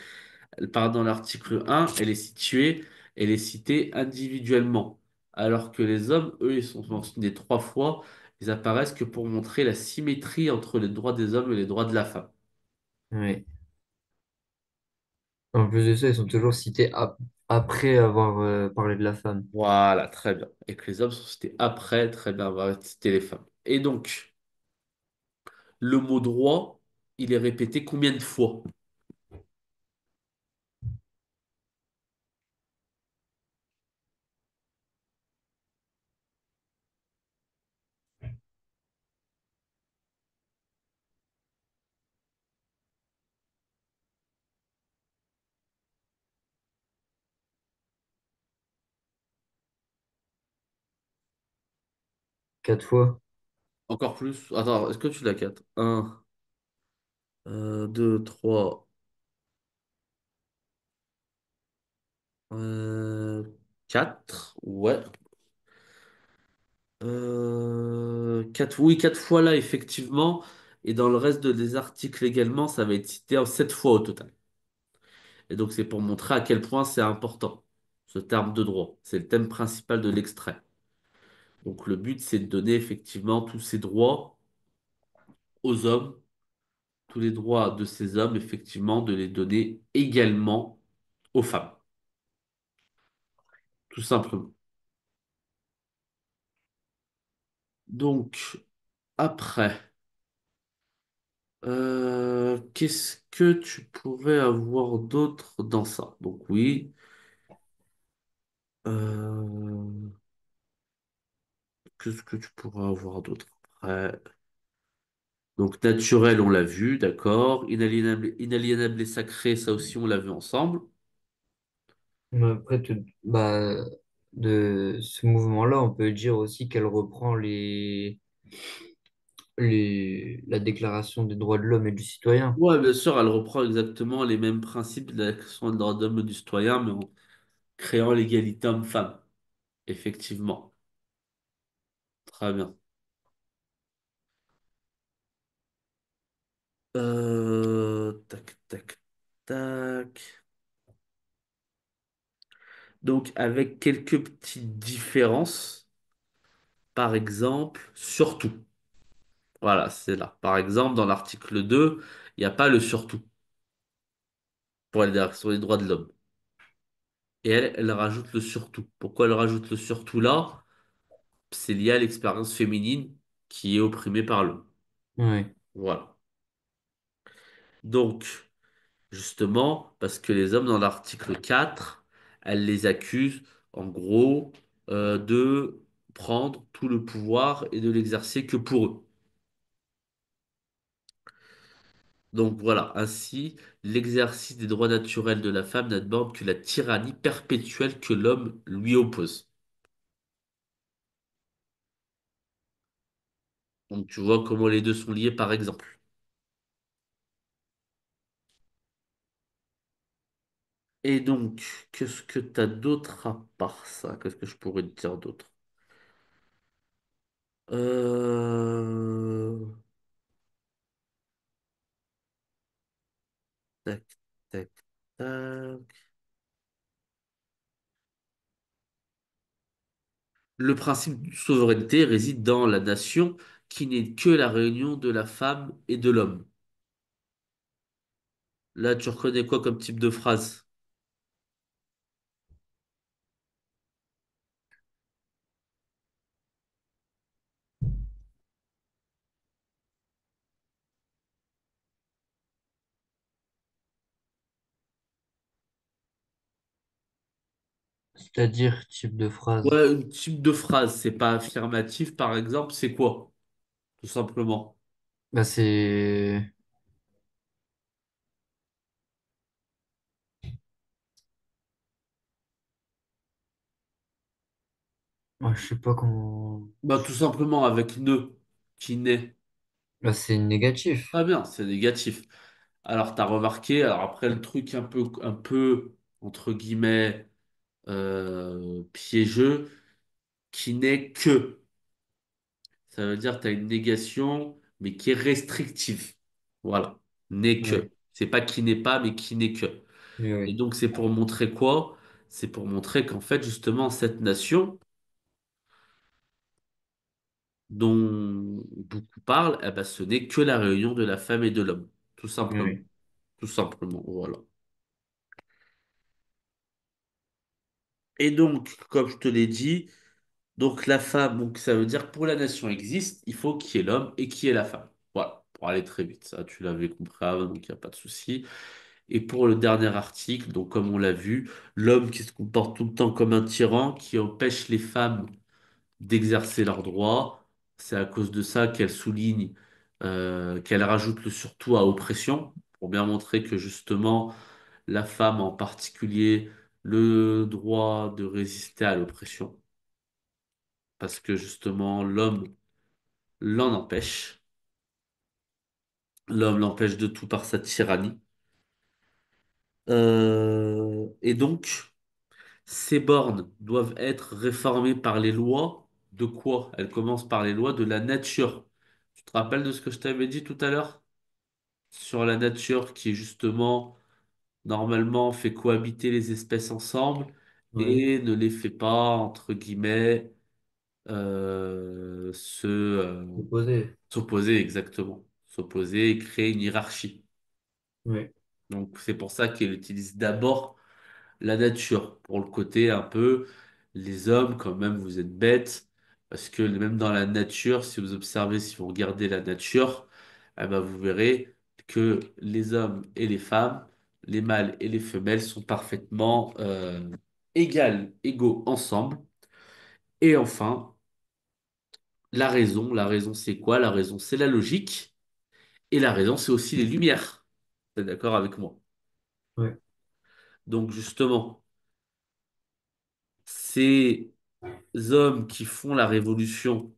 elle part dans l'article 1, elle est citée individuellement. Alors que les hommes, eux, ils sont mentionnés trois fois. Ils apparaissent que pour montrer la symétrie entre les droits des hommes et les droits de la femme. Ouais. En plus de ça, ils sont toujours cités après avoir parlé de la femme. Voilà, très bien. Et que les hommes sont cités après, très bien, on va citer les femmes. Et donc, le mot droit, il est répété combien de fois? 4 fois. Encore plus? Attends, est-ce que tu l'as 4? Un, 2, 3, 4. Ouais. Quatre, oui, quatre fois là, effectivement. Et dans le reste des articles également, ça va être cité en 7 fois au total. Et donc, c'est pour montrer à quel point c'est important, ce terme de droit. C'est le thème principal de l'extrait. Donc, le but, c'est de donner effectivement tous ces droits aux hommes, tous les droits de ces hommes, effectivement, de les donner également aux femmes, tout simplement. Donc, après, qu'est-ce que tu pourrais avoir d'autre dans ça? Donc, oui. Euh, Qu'est-ce que tu pourrais avoir d'autre après? Donc, naturel, on l'a vu, d'accord. Inaliénable et sacré, ça aussi, on l'a vu ensemble. Mais après, bah, de ce mouvement-là, on peut dire aussi qu'elle reprend la Déclaration des droits de l'homme et du citoyen. Ouais, bien sûr, elle reprend exactement les mêmes principes de la Déclaration des droits de l'homme et du citoyen, mais en créant l'égalité homme-femme. Effectivement. Très bien. Tac, tac, tac. Donc, avec quelques petites différences, par exemple, surtout. Voilà, c'est là. Par exemple, dans l'article 2, il n'y a pas le surtout pour les sur les droits de l'homme. Et elle rajoute le surtout. Pourquoi elle rajoute le surtout là? C'est lié à l'expérience féminine qui est opprimée par l'homme. Ouais, Voilà. Donc, justement, parce que les hommes, dans l'article 4, elle les accuse, en gros, de prendre tout le pouvoir et de l'exercer que pour eux. Donc voilà, ainsi, l'exercice des droits naturels de la femme n'aborde que la tyrannie perpétuelle que l'homme lui oppose. Donc tu vois comment les deux sont liés, par exemple. Et donc, qu'est-ce que t'as d'autre à part ça? Qu'est-ce que je pourrais te dire d'autre? Euh... Tac, tac, tac. Le principe de souveraineté réside dans la nation qui n'est que la réunion de la femme et de l'homme. Là, tu reconnais quoi comme type de phrase? c'est-à-dire type de phrase. Ouais, un type de phrase, c'est pas affirmatif, par exemple, c'est quoi? Tout simplement. Bah c'est, moi, je sais pas comment. Bah, tout simplement avec ne, qui naît. Là, c'est négatif. Pas bien, c'est négatif. Alors, t'as remarqué, alors après, le truc un peu, entre guillemets, piégeux, qui n'est que. Ça veut dire que tu as une négation, mais qui est restrictive. Voilà. N'est Ouais, que. C'est pas qui n'est pas, mais qui n'est que. oui, Et oui, donc, c'est pour montrer quoi? C'est pour montrer qu'en fait, justement, cette nation dont beaucoup parlent, eh ben, ce n'est que la réunion de la femme et de l'homme. Tout simplement. oui, Tout simplement. Voilà. Et donc, comme je te l'ai dit, donc la femme, donc ça veut dire que pour la nation existe, il faut qu'il y ait l'homme et qu'il y ait la femme. Voilà. Pour aller très vite. Ça, tu l'avais compris avant, donc il n'y a pas de souci. Et pour le dernier article, donc comme on l'a vu, l'homme qui se comporte tout le temps comme un tyran, qui empêche les femmes d'exercer leurs droits, c'est à cause de ça qu'elle souligne, qu'elle rajoute le surtout à oppression, pour bien montrer que justement, la femme en particulier, le droit de résister à l'oppression, parce que justement, l'homme l'en empêche, l'homme l'empêche de tout par sa tyrannie. Et donc, ces bornes doivent être réformées par les lois de quoi? Elles commencent par les lois de la nature. Tu te rappelles de ce que je t'avais dit tout à l'heure? Sur la nature qui, justement, normalement, fait cohabiter les espèces ensemble ouais, et ne les fait pas, entre guillemets, opposé. s'opposer exactement. S'opposer et créer une hiérarchie. Ouais, Donc, c'est pour ça qu'elle utilise d'abord la nature, pour le côté un peu, les hommes, quand même, vous êtes bêtes, parce que même dans la nature, si vous observez, si vous regardez la nature, eh ben, vous verrez que les hommes et les femmes, les mâles et les femelles sont parfaitement égaux ensemble. Et enfin, la raison c'est quoi? La raison c'est la logique, et la raison c'est aussi les lumières. T'es d'accord avec moi? ouais, Donc justement, ces hommes qui font la révolution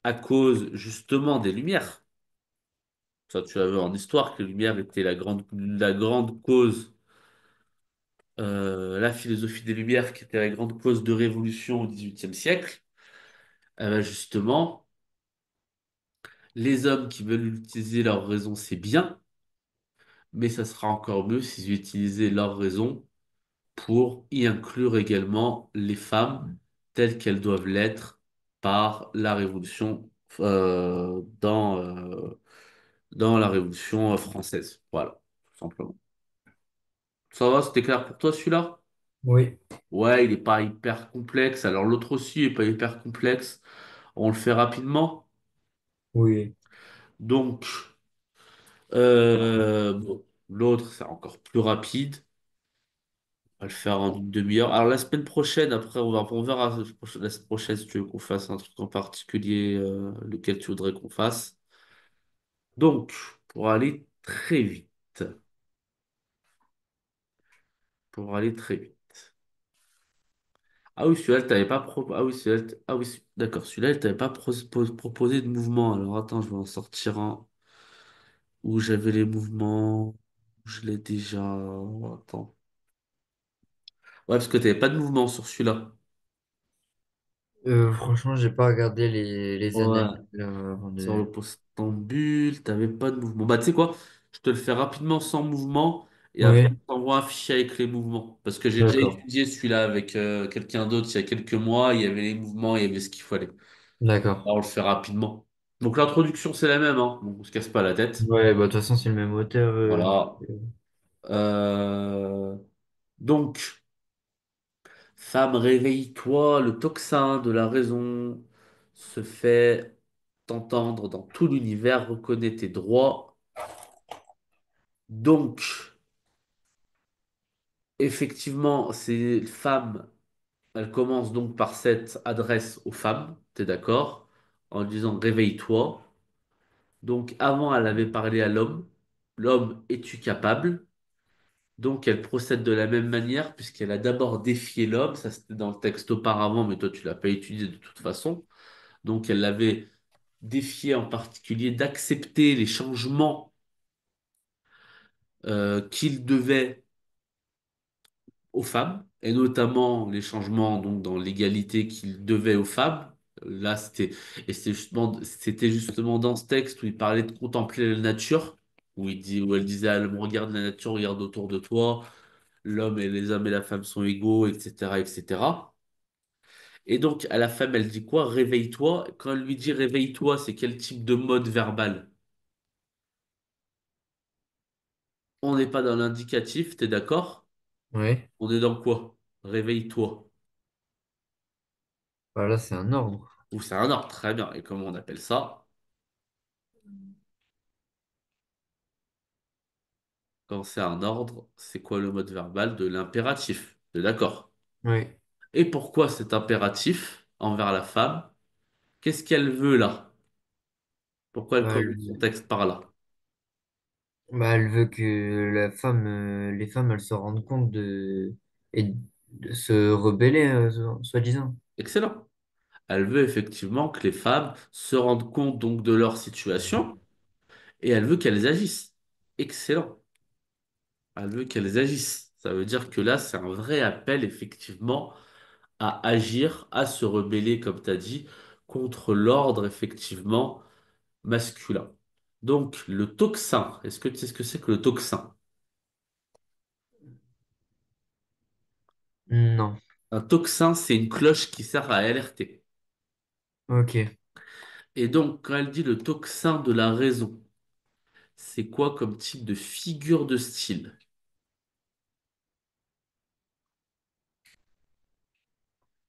à cause justement des Lumières. Ça, tu as vu en histoire que les Lumières étaient la grande cause, la philosophie des Lumières qui était la grande cause de révolution au XVIIIe siècle. Justement, les hommes qui veulent utiliser leur raison, c'est bien, mais ça sera encore mieux s'ils utilisaient leur raison pour y inclure également les femmes telles qu'elles doivent l'être par la Révolution dans la Révolution française. Voilà, tout simplement. Ça va, c'était clair pour toi celui-là? Oui, Ouais, il n'est pas hyper complexe. Alors l'autre aussi est pas hyper complexe. On le fait rapidement. oui. Donc, bon, l'autre, c'est encore plus rapide. On va le faire en une demi-heure. Alors la semaine prochaine, après, on verra la semaine prochaine si tu veux qu'on fasse un truc en particulier, lequel tu voudrais qu'on fasse. Donc, pour aller très vite, pour aller très vite. Ah oui, celui-là, t'avais pas Ah oui, ah oui, d'accord, celui-là, il t'avait pas proposé de mouvement. Alors attends, je vais en sortir un où j'avais les mouvements. Je l'ai déjà. Attends. Ouais, parce que t'avais pas de mouvement sur celui-là. Franchement, j'ai pas regardé les Ouais. analyses là, avant Sur de. le postambule, t'avais pas de mouvement. Bah, tu sais quoi? Je te le fais rapidement sans mouvement et après, Oui, je t'envoie un fichier avec les mouvements. Parce que j'ai déjà d'accord, étudié celui-là avec quelqu'un d'autre il y a quelques mois. Il y avait les mouvements, il y avait ce qu'il fallait. d'accord. Là, on le fait rapidement. Donc, l'introduction, c'est la même, hein. Donc, on se casse pas la tête. Ouais, bah de toute façon, c'est le même auteur. Voilà. Euh, Donc, femme, réveille-toi, le tocsin de la raison se fait entendre dans tout l'univers, reconnais tes droits. Donc, effectivement, ces femmes, elles commencent donc par cette adresse aux femmes, t'es d'accord? En disant réveille-toi. Donc, avant, elle avait parlé à l'homme. L'homme, es-tu capable? Donc, elle procède de la même manière, puisqu'elle a d'abord défié l'homme. Ça, c'était dans le texte auparavant, mais toi, tu l'as pas étudié de toute façon. Donc, elle l'avait défié en particulier d'accepter les changements qu'il devait aux femmes, et notamment les changements donc dans l'égalité qu'il devait aux femmes. Là, c'était justement dans ce texte où il parlait de contempler la nature, où elle disait à l'homme, regarde la nature, regarde autour de toi, l'homme et les hommes et la femme sont égaux, etc., etc. Et donc, à la femme, elle dit quoi? Réveille-toi. Quand elle lui dit réveille-toi, c'est quel type de mode verbal? On n'est pas dans l'indicatif, t'es d'accord? Ouais, On est dans quoi? Réveille-toi. bah là, c'est un ordre. Ou c'est un ordre, très bien. Et comment on appelle ça? Quand c'est un ordre, c'est quoi le mode verbal de l'impératif? T'es d'accord? Ouais, Et pourquoi cet impératif envers la femme? Qu'est-ce qu'elle veut là? Pourquoi elle bah, commence son texte par là? elle veut que les femmes, elles se rendent compte et de se rebeller, soi-disant. Excellent. Elle veut effectivement que les femmes se rendent compte donc de leur situation et elle veut qu'elles agissent. Excellent. Elle veut qu'elles agissent. Ça veut dire que là, c'est un vrai appel effectivement à agir, à se rebeller, comme tu as dit, contre l'ordre effectivement masculin. Donc, le tocsin, est-ce que tu sais ce que c'est que le tocsin? Non. Un tocsin, c'est une cloche qui sert à alerter. Ok. Et donc, quand elle dit le tocsin de la raison, c'est quoi comme type de figure de style?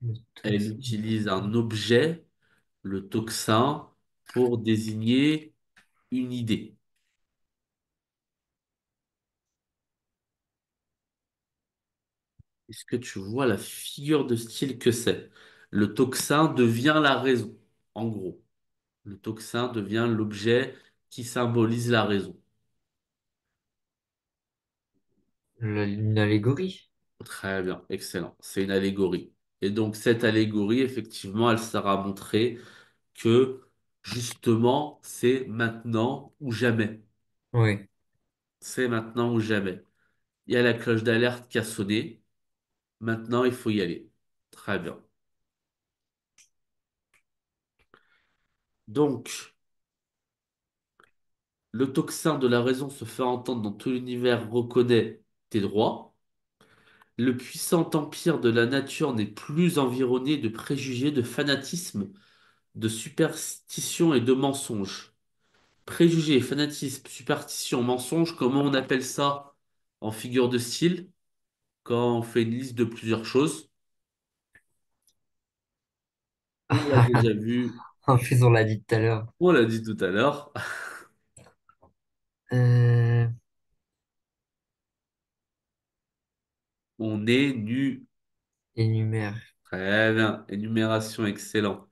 Le Elle tocsin. utilise un objet, le tocsin, pour désigner une idée. Est-ce que tu vois la figure de style que c'est? Le tocsin devient la raison, en gros. Le tocsin devient l'objet qui symbolise la raison. Une allégorie. Très bien, excellent. C'est une allégorie. Et donc cette allégorie, effectivement, elle sert à montrer que Justement, c'est maintenant ou jamais. Oui. C'est maintenant ou jamais. Il y a la cloche d'alerte qui a sonné. Maintenant, il faut y aller. Très bien. Donc, le tocsin de la raison se fait entendre dans tout l'univers, reconnaît tes droits. Le puissant empire de la nature n'est plus environné de préjugés, de fanatisme, de superstition et de mensonges. Préjugés, fanatisme, superstition, mensonges, comment on appelle ça en figure de style quand on fait une liste de plusieurs choses? On l'a déjà vu, En plus, on l'a dit tout à l'heure. on l'a dit tout à l'heure. Euh, On est nu. énumère. Très bien. Énumération, excellent.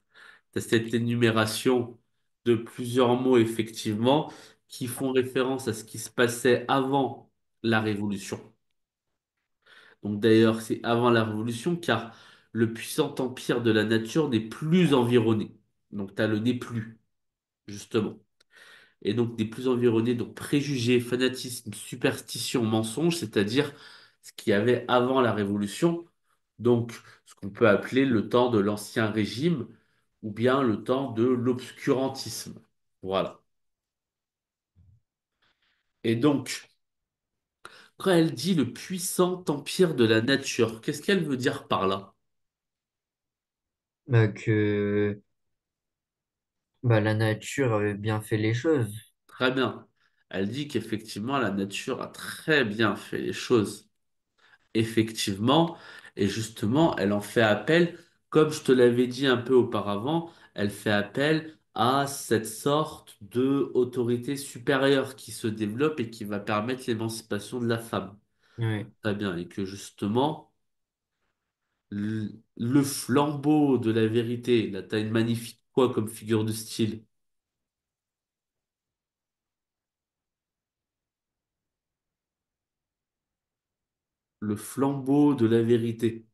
C'est cette énumération de plusieurs mots, effectivement, qui font référence à ce qui se passait avant la Révolution. Donc d'ailleurs, c'est avant la Révolution, car le puissant empire de la nature n'est plus environné. Donc tu as le n'est plus, justement. Et donc n'est plus environné, donc préjugés, fanatisme, superstition, mensonge, c'est-à-dire ce qu'il y avait avant la Révolution. Donc ce qu'on peut appeler le temps de l'Ancien Régime ou bien le temps de l'obscurantisme. Voilà. Et donc, quand elle dit le puissant empire de la nature, qu'est-ce qu'elle veut dire par là? Que la nature avait bien fait les choses. Très bien. Elle dit qu'effectivement, la nature a très bien fait les choses. Effectivement, et justement, elle en fait appel, comme je te l'avais dit un peu auparavant, elle fait appel à cette sorte de autorité supérieure qui se développe et qui va permettre l'émancipation de la femme. Oui. Très bien, et que justement, le flambeau de la vérité, là, t'as une magnifique quoi comme figure de style? Le flambeau de la vérité.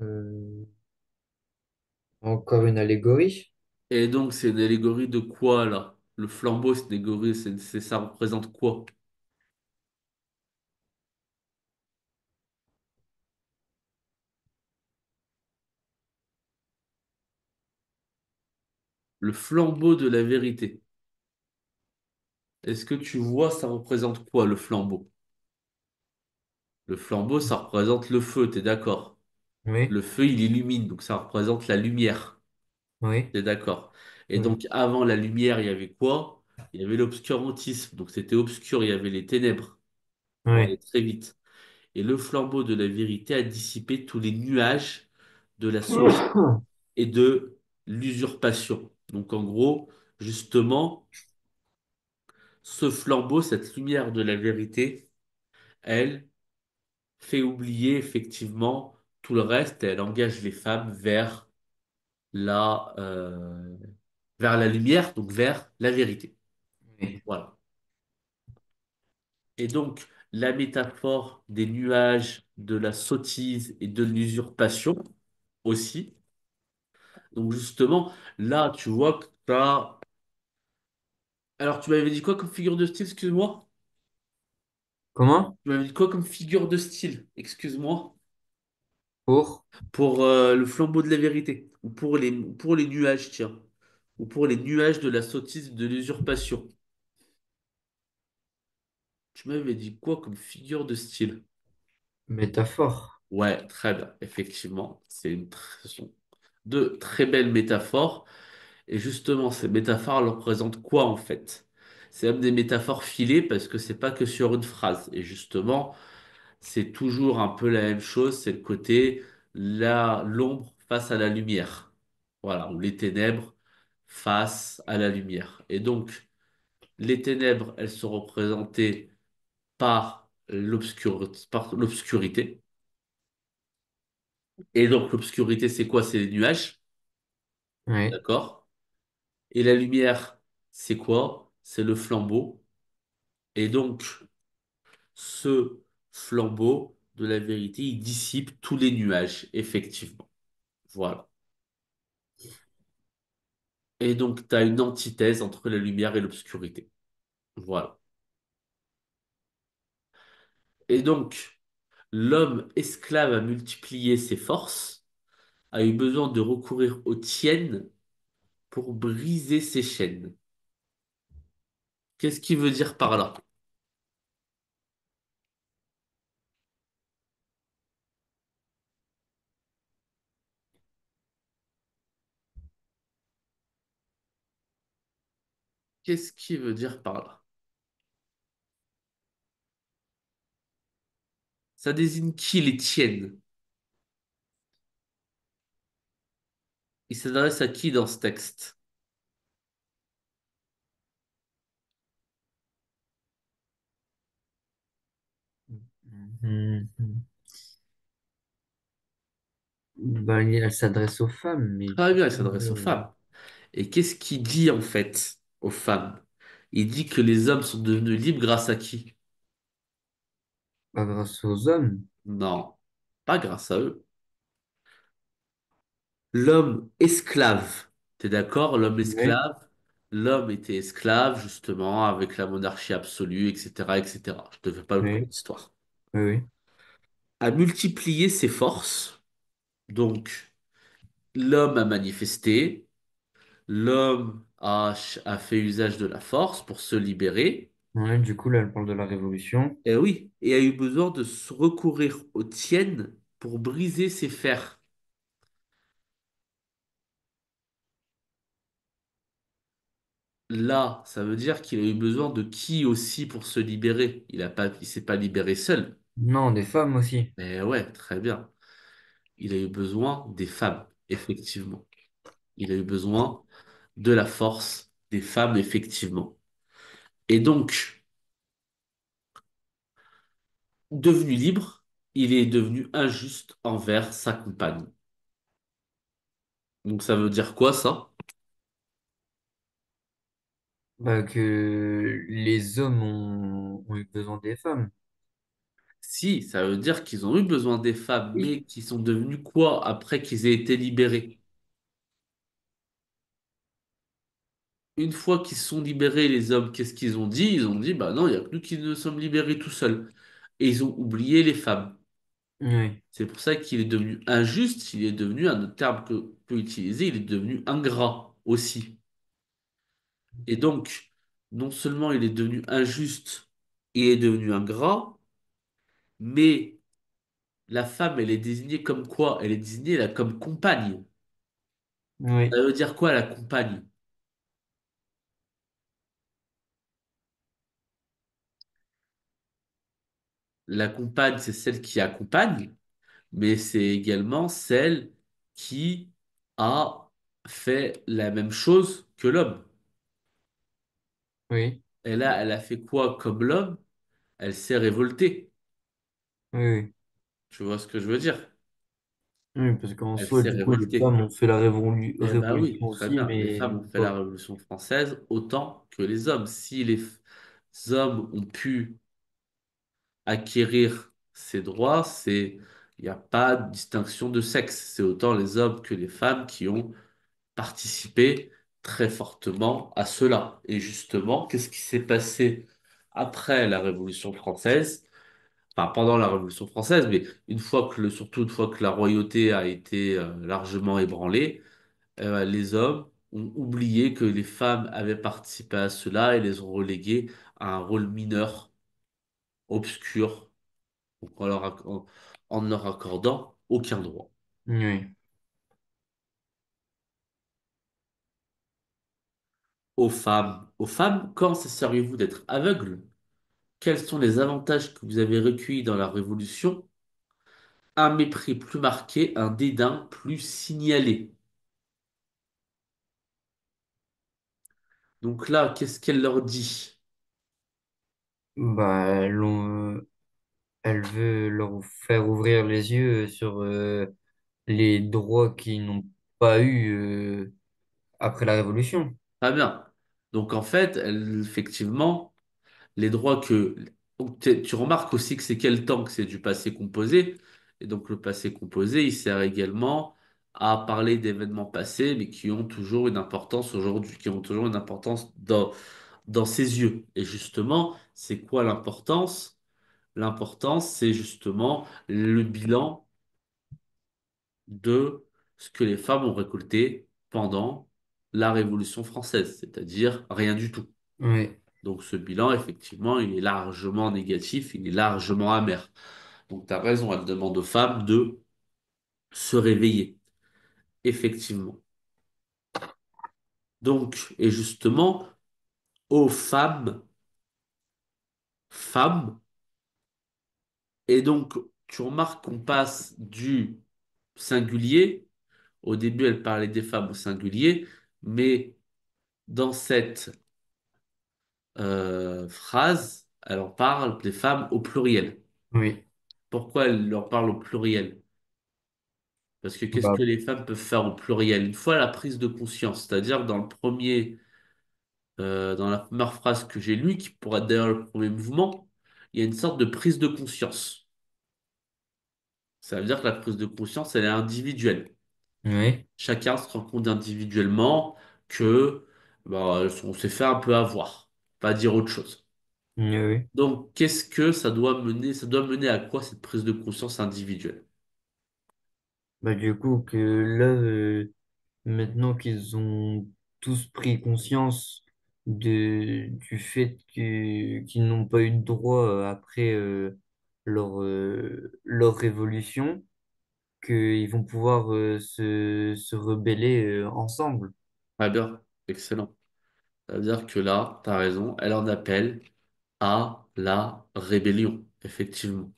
Euh, encore une allégorie. Et donc, c'est une allégorie de quoi, là? Le flambeau, c'est une allégorie, ça représente quoi? Le flambeau de la vérité. Est-ce que tu vois, ça représente quoi, le flambeau? Le flambeau, ça représente le feu, t'es d'accord? Oui. Le feu, il illumine, donc ça représente la lumière, Oui. t'es d'accord? Et Oui. donc, avant la lumière, il y avait quoi? Il y avait l'obscurantisme, donc c'était obscur, il y avait les ténèbres, pour aller Oui. très vite. Et le flambeau de la vérité a dissipé tous les nuages de la sottise et de l'usurpation. Donc, en gros, justement, ce flambeau, cette lumière de la vérité, elle, fait oublier effectivement tout le reste et elle engage les femmes la, euh, vers la lumière, donc vers la vérité. Oui. Voilà. Et donc, la métaphore des nuages, de la sottise et de l'usurpation aussi. Donc, justement, là, tu vois que t'as... Alors, tu m'avais dit quoi comme figure de style, excuse-moi? Comment? Tu m'avais dit quoi comme figure de style, excuse-moi? Pour? Pour le flambeau de la vérité, ou pour les nuages, tiens, ou pour les nuages de la sottise de l'usurpation. Tu m'avais dit quoi comme figure de style? Métaphore. Ouais, très bien, effectivement, ce sont de très belles métaphores, et justement, ces métaphores elles représentent quoi en fait? C'est même des métaphores filées parce que c'est pas que sur une phrase, et justement, c'est toujours un peu la même chose, c'est le côté l'ombre face à la lumière. Voilà, ou les ténèbres face à la lumière. Et donc, les ténèbres, elles sont représentées par l'obscurité. Et donc, l'obscurité, c'est quoi? C'est les nuages, Oui. d'accord? Et la lumière, c'est quoi? C'est le flambeau. Et donc, ce flambeau de la vérité, il dissipe tous les nuages, effectivement. Voilà. Et donc, tu as une antithèse entre la lumière et l'obscurité. Voilà. Et donc, l'homme esclave a multiplié ses forces, a eu besoin de recourir aux tiennes pour briser ses chaînes. Qu'est-ce qu'il veut dire par là? Qu'est-ce qu'il veut dire par là? Ça désigne qui les tienne? Il s'adresse à qui dans ce texte? Mhm. Ben, elle s'adresse aux femmes, mais Très du bien, il coup, s'adresse aux femmes. Et qu'est-ce qu'il dit en fait aux femmes? Il dit que les hommes sont devenus libres grâce à qui? pas grâce aux hommes. Non, pas grâce à eux. L'homme esclave, t'es d'accord? L'homme Oui, esclave, l'homme était esclave justement avec la monarchie absolue, etc., etc. Je te fais pas le cours oui, d'histoire. oui, oui. A multiplié ses forces, donc l'homme a manifesté, a fait usage de la force pour se libérer, Ouais, du coup, là, elle parle de la révolution. et oui, et a eu besoin de se recourir aux tiennes pour briser ses fers. Là, ça veut dire qu'il a eu besoin de qui aussi pour se libérer? Il s'est pas libéré seul. Non, des femmes aussi. Mais ouais, très bien. Il a eu besoin des femmes, effectivement. Il a eu besoin de la force des femmes, effectivement. Et donc, devenu libre, il est devenu injuste envers sa compagne. Donc ça veut dire quoi ça? Bah, que les hommes ont eu besoin des femmes. Si, ça veut dire qu'ils ont eu besoin des femmes, Oui. mais qu'ils sont devenus quoi après qu'ils aient été libérés? Une fois qu'ils se sont libérés, les hommes, qu'est-ce qu'ils ont dit? Ils ont dit, bah non, il n'y a que nous qui nous sommes libérés tout seuls. Et ils ont oublié les femmes. Oui, C'est pour ça qu'il est devenu injuste, il est devenu un autre terme que peut utiliser, il est devenu ingrat aussi. Et donc, non seulement il est devenu injuste, il est devenu ingrat, mais la femme, elle est désignée comme quoi? Elle est désignée là comme compagne. oui, Ça veut dire quoi la compagne? La compagne, c'est celle qui accompagne, mais c'est également celle qui a fait la même chose que l'homme. oui, Elle a fait quoi comme l'homme? Elle s'est révoltée. oui, oui. Tu vois ce que je veux dire? Oui, parce qu'en Elle soi, s'est du coup, les révoltée. femmes ont fait la Eh ben révolution oui, très aussi, bien. Les mais femmes ont fait la bon, Révolution française autant que les hommes. Si hommes ont pu acquérir ces droits, il n'y a pas de distinction de sexe. C'est autant les hommes que les femmes qui ont participé très fortement à cela. Et justement, qu'est-ce qui s'est passé après la Révolution française? Enfin, pendant la Révolution française, mais surtout une fois que la royauté a été largement ébranlée, les hommes ont oublié que les femmes avaient participé à cela et les ont relégués à un rôle mineur, obscur, donc en ne leur accordant aucun droit. oui. Aux femmes, quand cesseriez-vous d'être aveugles? Quels sont les avantages que vous avez recueillis dans la Révolution? Un mépris plus marqué, un dédain plus signalé. Donc là, qu'est-ce qu'elle leur dit? Bah, elle veut leur faire ouvrir les yeux sur les droits qu'ils n'ont pas eu après la Révolution. Pas bien. Donc en fait, effectivement, les droits que Donc, tu remarques aussi que c'est quel temps que c'est du passé composé. Et donc le passé composé, il sert également à parler d'événements passés, mais qui ont toujours une importance aujourd'hui, qui ont toujours une importance dans ses yeux. Et justement, c'est quoi l'importance? L'importance, c'est justement le bilan de ce que les femmes ont récolté pendant la Révolution française, c'est-à-dire rien du tout. Ouais, Donc ce bilan, effectivement, il est largement négatif, il est largement amer. Donc tu as raison, elle demande aux femmes de se réveiller, effectivement. Donc, et justement, aux femmes, et donc tu remarques qu'on passe du singulier, au début elle parlait des femmes au singulier, mais dans cette phrase, elle en parle des femmes au pluriel. oui. Pourquoi elle leur parle au pluriel? Parce que qu'est-ce Bah, que les femmes peuvent faire au pluriel? Une fois la prise de conscience, c'est-à-dire dans la première phrase que j'ai lue, qui pourrait être d'ailleurs le premier mouvement, il y a une sorte de prise de conscience. Ça veut dire que la prise de conscience, elle est individuelle. ouais, Chacun se rend compte individuellement que bah, on s'est fait un peu avoir, pas dire autre chose. ouais. Donc, qu'est-ce que ça doit mener? Ça doit mener à quoi cette prise de conscience individuelle? Bah, du coup, que là, maintenant qu'ils ont tous pris conscience du fait qu'ils n'ont pas eu de droit après leur révolution, qu'ils vont pouvoir se rebeller ensemble. Ah bien, excellent. Ça veut dire que là, tu as raison, elle en appelle à la rébellion, effectivement.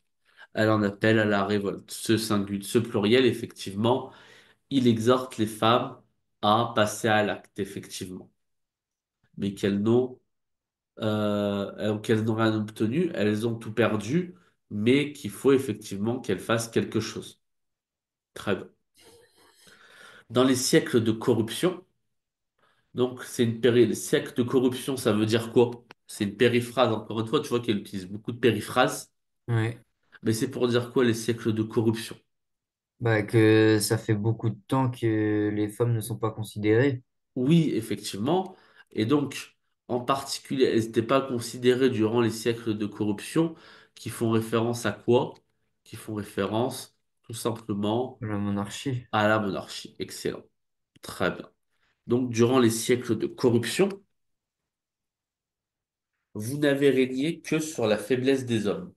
Elle en appelle à la révolte. Ce pluriel, effectivement, il exhorte les femmes à passer à l'acte, effectivement. Mais qu'elles n'ont rien obtenu, elles ont tout perdu, mais qu'il faut effectivement qu'elles fassent quelque chose. Très bien. Dans les siècles de corruption, donc les siècles de corruption, ça veut dire quoi? C'est une périphrase, encore une fois, tu vois qu'elle utilise beaucoup de périphrases, Ouais. mais c'est pour dire quoi les siècles de corruption? Bah, que ça fait beaucoup de temps que les femmes ne sont pas considérées. Oui, effectivement. Et donc, en particulier, elles n'étaient pas considérées durant les siècles de corruption, qui font référence à quoi? Qui font référence tout simplement La monarchie. à la monarchie. Excellent. Très bien. Donc, durant les siècles de corruption, vous n'avez régné que sur la faiblesse des hommes.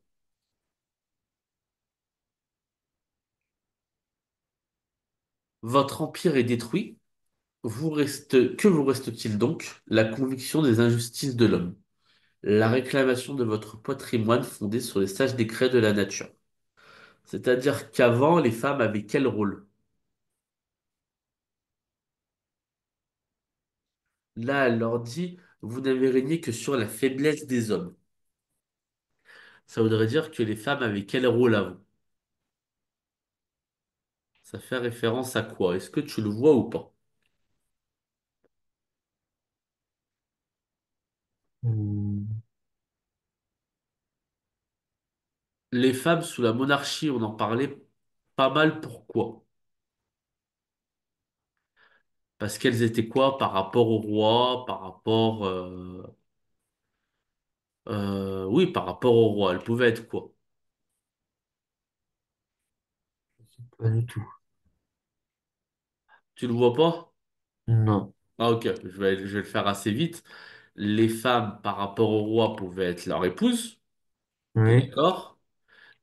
Votre empire est détruit. Que vous reste-t-il donc? La conviction des injustices de l'homme. La réclamation de votre patrimoine fondé sur les sages décrets de la nature. C'est-à-dire qu'avant, les femmes avaient quel rôle? Là, elle leur dit, vous n'avez régné que sur la faiblesse des hommes. Ça voudrait dire que les femmes avaient quel rôle avant? Ça fait référence à quoi? Est-ce que tu le vois ou pas? Hmm. Les femmes sous la monarchie, on en parlait pas mal. Pourquoi? Parce qu'elles étaient quoi par rapport au roi, oui, par rapport au roi, elles pouvaient être quoi? Pas du tout. Tu le vois pas? Non. Ah ok, je vais le faire assez vite. Les femmes par rapport au roi pouvaient être leur épouse, t'es Oui, d'accord?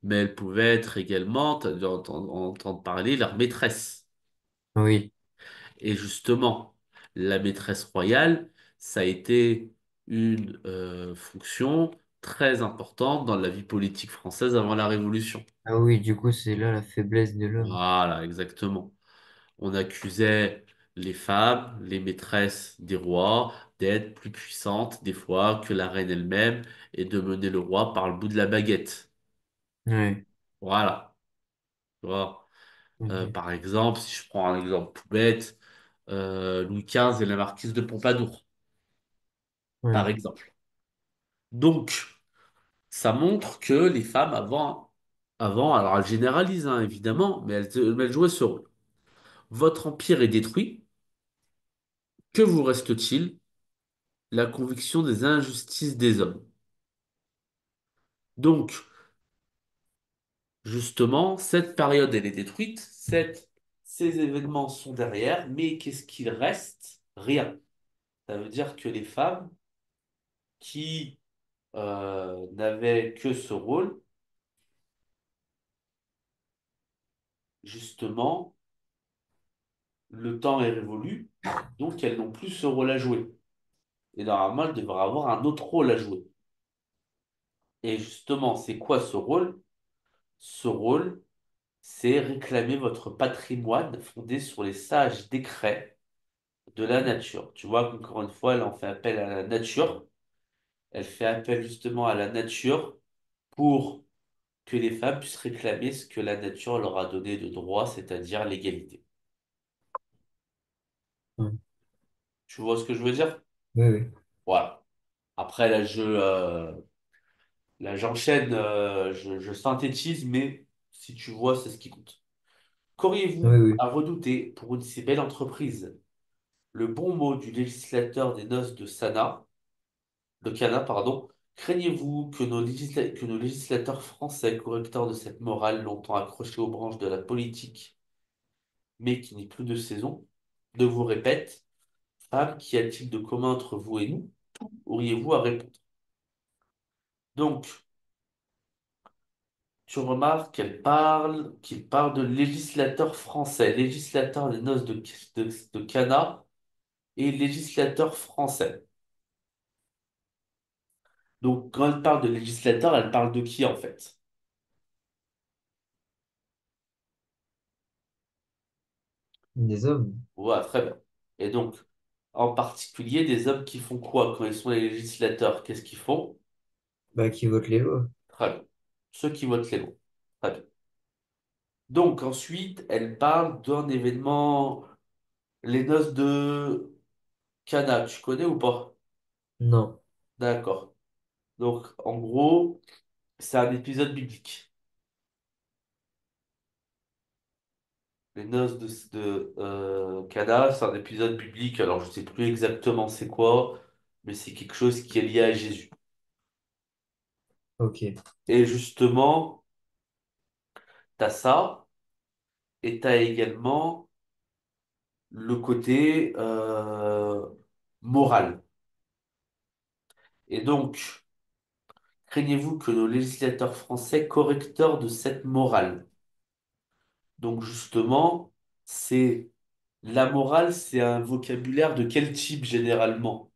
Mais elles pouvaient être également, t'as dû entendre parler, leur maîtresse. oui. Et justement, la maîtresse royale, ça a été une fonction très importante dans la vie politique française avant la Révolution. Ah oui, du coup, c'est là la faiblesse de l'homme. Voilà, exactement. On accusait les femmes, les maîtresses des rois, d'être plus puissantes des fois que la reine elle-même et de mener le roi par le bout de la baguette. Oui, Voilà. Tu vois. ok. Par exemple, si je prends un exemple tout bête, Louis XV et la marquise de Pompadour, par Oui. exemple. Donc, Ça montre que les femmes avant, alors elles généralisent hein, évidemment, mais elles jouaient ce rôle. Votre empire est détruit. Que vous reste-t-il? La conviction des injustices des hommes. Donc, justement, cette période, elle est détruite. Ces événements sont derrière, mais qu'est-ce qu'il reste? Rien. Ça veut dire que les femmes qui n'avaient que ce rôle, justement, le temps est révolu, donc elles n'ont plus ce rôle à jouer. Et normalement, elles devraient avoir un autre rôle à jouer. Et justement, c'est quoi ce rôle? Ce rôle, c'est réclamer votre patrimoine fondé sur les sages décrets de la nature. Tu vois qu'encore une fois, elle en fait appel à la nature. Elle fait appel justement à la nature pour que les femmes puissent réclamer ce que la nature leur a donné de droit, c'est-à-dire l'égalité. Ouais. Tu vois ce que je veux dire? Oui, oui, Voilà. Après, là, j'enchaîne, je synthétise, mais si tu vois, c'est ce qui compte. oui, Qu'auriez-vous oui. à redouter pour une si belle entreprise? Le bon mot du législateur des noces de Cana, pardon. Craignez-vous que que nos législateurs français, correcteurs de cette morale longtemps accrochée aux branches de la politique, mais qui n'est plus de saison, ne vous répète, femme, qu'y a-t-il de commun entre vous et nous? Auriez-vous à répondre? Donc, tu remarques qu'il parle de législateur français, législateur des noces de Cana et législateur français. Donc, quand elle parle de législateur, elle parle de qui en fait? Des hommes, Voilà, très bien. Et donc, en particulier, des hommes qui font quoi quand ils sont les législateurs? Qu'est-ce qu'ils font? bah, qui votent les lois. Très bien. Ceux qui votent les lois. Très bien. Donc, ensuite, elle parle d'un événement, les noces de Cana. Tu connais ou pas? Non. D'accord. Donc, en gros, c'est un épisode biblique. Les noces de Cana, c'est un épisode biblique. Alors, je sais plus exactement c'est quoi, mais c'est quelque chose qui est lié à Jésus. Ok. Et justement, t'as ça. Et tu as également le côté moral. Et donc, craignez-vous que nos législateurs français correcteurs de cette morale? Donc justement, c'est la morale, c'est un vocabulaire de quel type généralement?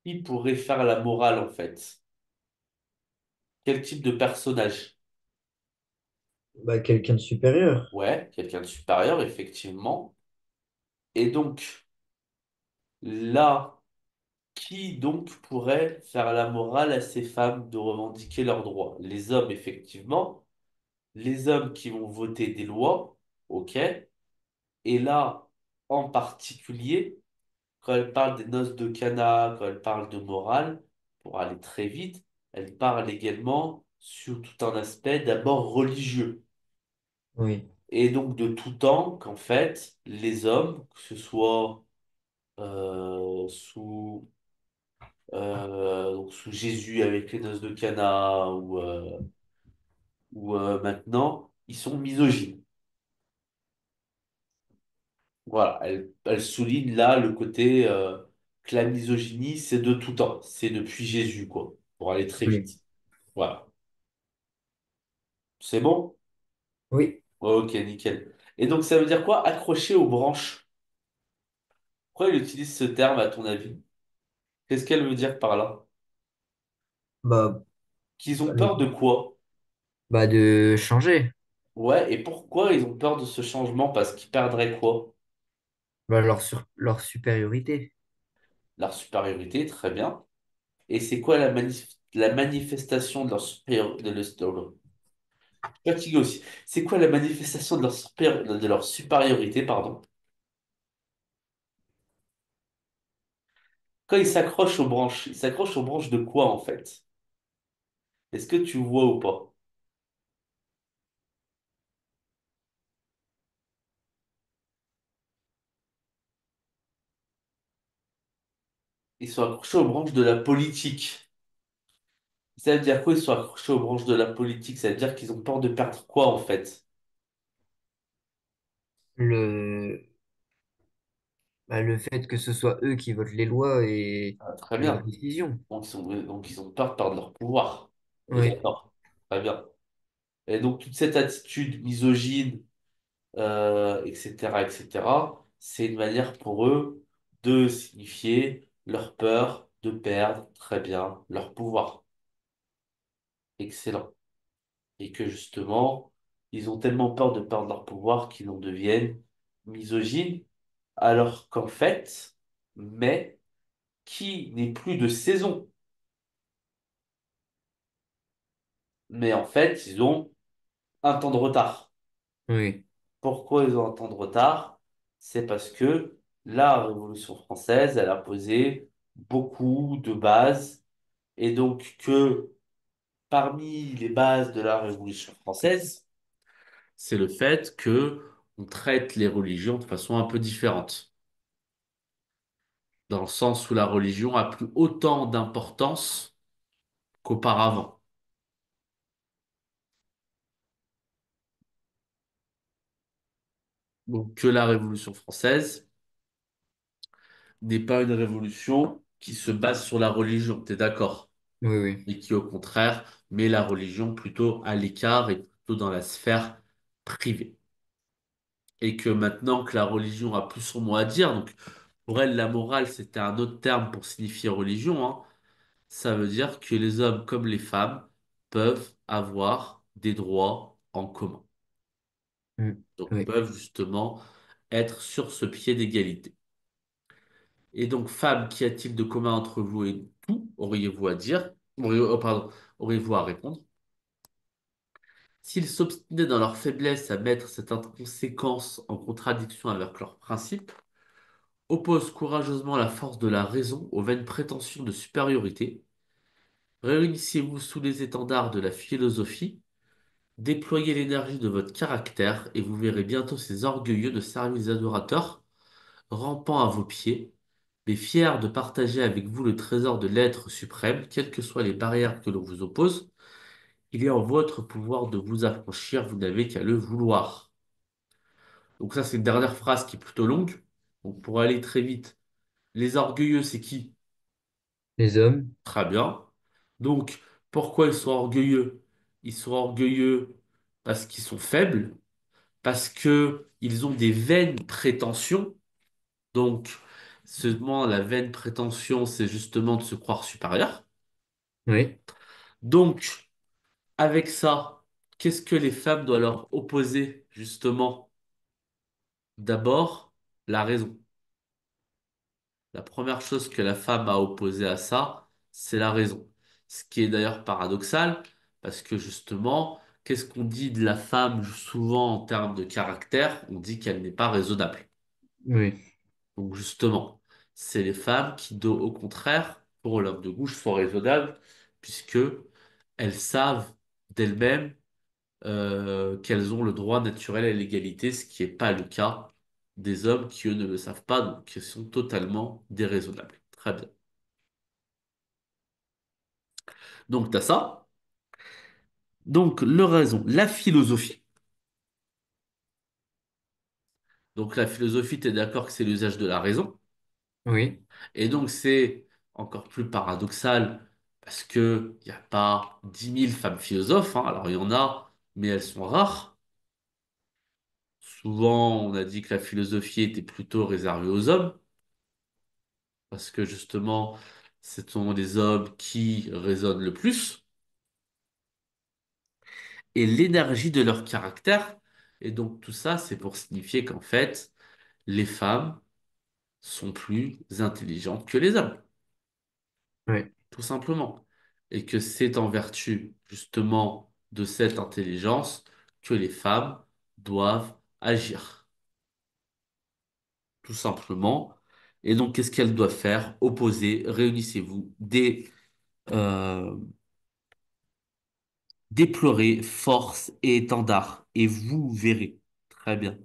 Qui pourrait faire la morale en fait? Quel type de personnage? Bah, quelqu'un de supérieur. Ouais, quelqu'un de supérieur, effectivement. Et donc, là, qui donc pourrait faire la morale à ces femmes de revendiquer leurs droits? Les hommes, effectivement. Les hommes qui vont voter des lois, ok? Et là, en particulier, quand elle parle des noces de Cana, quand elle parle de morale, pour aller très vite, elle parle également sur tout un aspect d'abord religieux. Oui, Et donc de tout temps qu'en fait, les hommes, que ce soit donc sous Jésus avec les noces de Cana ou maintenant, ils sont misogynes. Voilà, elle souligne là le côté que la misogynie, c'est de tout temps, c'est depuis Jésus, quoi, pour aller très oui, vite. Voilà, c'est bon? oui. Ok, nickel. Et donc ça veut dire quoi? Accrocher aux branches. Pourquoi il utilise ce terme à ton avis? Qu'est-ce qu'elle veut dire par là? Bah, Qu'ils bah, ont peur de quoi? bah, de changer. Ouais, et pourquoi ils ont peur de ce changement? Parce qu'ils perdraient quoi? Bah, leur supériorité. Leur supériorité, très bien. Et c'est quoi la manifestation de leur supériorité? Fatigué aussi. C'est quoi la manifestation de de leur supériorité, pardon? Quand ils s'accrochent aux branches, ils s'accrochent aux branches de quoi en fait? Est-ce que tu vois ou pas? Ils sont accrochés aux branches de la politique. Ça veut dire quoi, ils sont accrochés aux branches de la politique? Ça veut dire qu'ils ont peur de perdre quoi en fait? Le, le fait que ce soit eux qui votent les lois Ah, très et leurs bien. décisions. Donc ils ont peur de perdre leur pouvoir. On est Oui, d'accord. Très bien. Et donc toute cette attitude misogyne, etc., etc., c'est une manière pour eux de signifier leur peur de perdre très bien leur pouvoir. Excellent. Et que justement, ils ont tellement peur de perdre leur pouvoir qu'ils en deviennent misogynes, alors qu'en fait, mais qui n'est plus de saison, mais en fait, ils ont un temps de retard. oui, Pourquoi ils ont un temps de retard? C'est parce que la Révolution française, elle a posé beaucoup de bases, et donc que parmi les bases de la Révolution française, c'est le fait que on traite les religions de façon un peu différente, dans le sens où la religion a plus autant d'importance qu'auparavant. Donc que la Révolution française n'est pas une révolution qui se base sur la religion, t'es d'accord? oui, oui, Et qui au contraire met la religion plutôt à l'écart et plutôt dans la sphère privée. Et que maintenant que la religion a plus son mot à dire, donc pour elle la morale c'était un autre terme pour signifier religion, hein, ça veut dire que les hommes comme les femmes peuvent avoir des droits en commun. mm, Donc oui. peuvent justement être sur ce pied d'égalité. Et donc, femmes, qu'y a-t-il de commun entre vous et tout, auriez-vous à dire? Pardon, auriez-vous à répondre? S'ils s'obstinaient dans leur faiblesse à mettre cette inconséquence en contradiction avec leurs principes, opposent courageusement la force de la raison aux vaines prétentions de supériorité, réunissez-vous sous les étendards de la philosophie, déployez l'énergie de votre caractère et vous verrez bientôt ces orgueilleux de serviles adorateurs rampant à vos pieds, mais fiers de partager avec vous le trésor de l'être suprême, quelles que soient les barrières que l'on vous oppose. Il est en votre pouvoir de vous affranchir, vous n'avez qu'à le vouloir. Donc ça, c'est une dernière phrase qui est plutôt longue. Donc pour aller très vite, les orgueilleux, c'est qui? Les hommes, Très bien. Donc pourquoi ils sont orgueilleux? Ils sont orgueilleux parce qu'ils sont faibles, parce que ils ont des vaines prétentions. Donc seulement la vaine prétention, c'est justement de se croire supérieur. oui, Donc avec ça, qu'est-ce que les femmes doivent leur opposer justement? D'abord, la raison. La première chose que la femme a opposée à ça, c'est la raison. Ce qui est d'ailleurs paradoxal, parce que justement, qu'est-ce qu'on dit de la femme souvent en termes de caractère? On dit qu'elle n'est pas raisonnable. oui, Donc justement, c'est les femmes qui, au contraire, pour l'homme de gauche, sont raisonnables, puisque elles savent d'elles-mêmes qu'elles ont le droit naturel à l'égalité, ce qui n'est pas le cas des hommes qui, eux, ne le savent pas, donc qui sont totalement déraisonnables. Très bien. Donc, tu as ça. Donc, le raison, la philosophie. Donc, la philosophie, tu es d'accord que c'est l'usage de la raison. oui, Et donc, c'est encore plus paradoxal parce que il n'y a pas 10 000 femmes philosophes, hein. Alors, il y en a, mais elles sont rares. Souvent, on a dit que la philosophie était plutôt réservée aux hommes. Parce que justement, ce sont les hommes qui raisonnent le plus, et l'énergie de leur caractère. Et donc tout ça, c'est pour signifier qu'en fait, les femmes sont plus intelligentes que les hommes, oui, tout simplement. Et que c'est en vertu, justement, de cette intelligence que les femmes doivent agir, tout simplement. Et donc, qu'est-ce qu'elles doivent faire? Opposer, réunissez-vous, euh, déplorer force et étendard, et vous verrez. Très bien.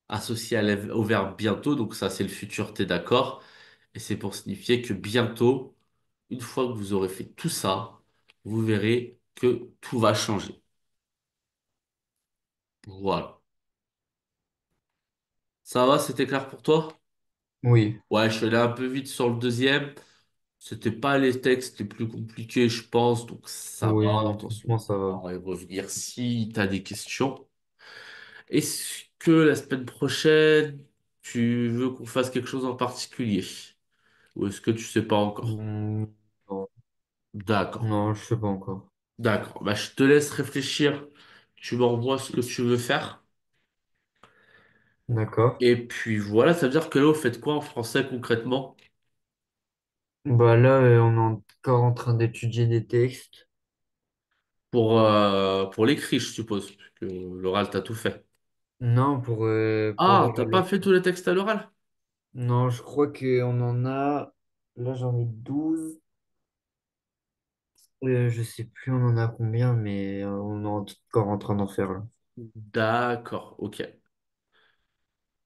Associé au verbe bientôt, donc ça c'est le futur, t'es d'accord? Et c'est pour signifier que bientôt, une fois que vous aurez fait tout ça, vous verrez que tout va changer. Voilà. Ça va, c'était clair pour toi? Oui, Ouais, je suis allé un peu vite sur le deuxième. C'était pas les textes les plus compliqués, je pense, donc ça va. oui, non, Attention, franchement, ça va. on va y revenir si t'as des questions. Est-ce que la semaine prochaine, tu veux qu'on fasse quelque chose en particulier? Ou est-ce que tu sais pas encore? Hmm, non, D'accord. non, je sais pas encore. D'accord. Bah, je te laisse réfléchir. Tu m'envoies ce que tu veux faire. D'accord. Et puis voilà, ça veut dire que là, vous faites quoi en français concrètement? Bah là, on est encore en train d'étudier des textes. Pour l'écrit, je suppose, parce que l'oral, t'as tout fait. Non, pour Ah, t'as oral pas fait aussi. tous les textes à l'oral? Non, je crois qu'on en a. Là, j'en ai 12. Je sais plus on en a combien, mais on est encore en train d'en faire là. D'accord, ok.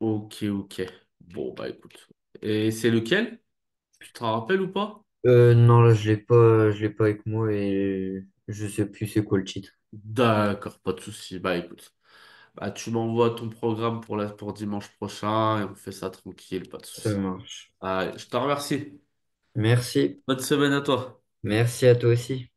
Ok, ok. Bon, bah écoute. Et c'est lequel? Tu te rappelles ou pas? Non, là, je l'ai pas avec moi et je sais plus c'est quoi le titre. D'accord, pas de souci. Bah écoute. Bah, tu m'envoies ton programme pour dimanche prochain et on fait ça tranquille, pas de Ça souci. marche. Allez, je te remercie. Merci. Bonne semaine à toi. Merci à toi aussi.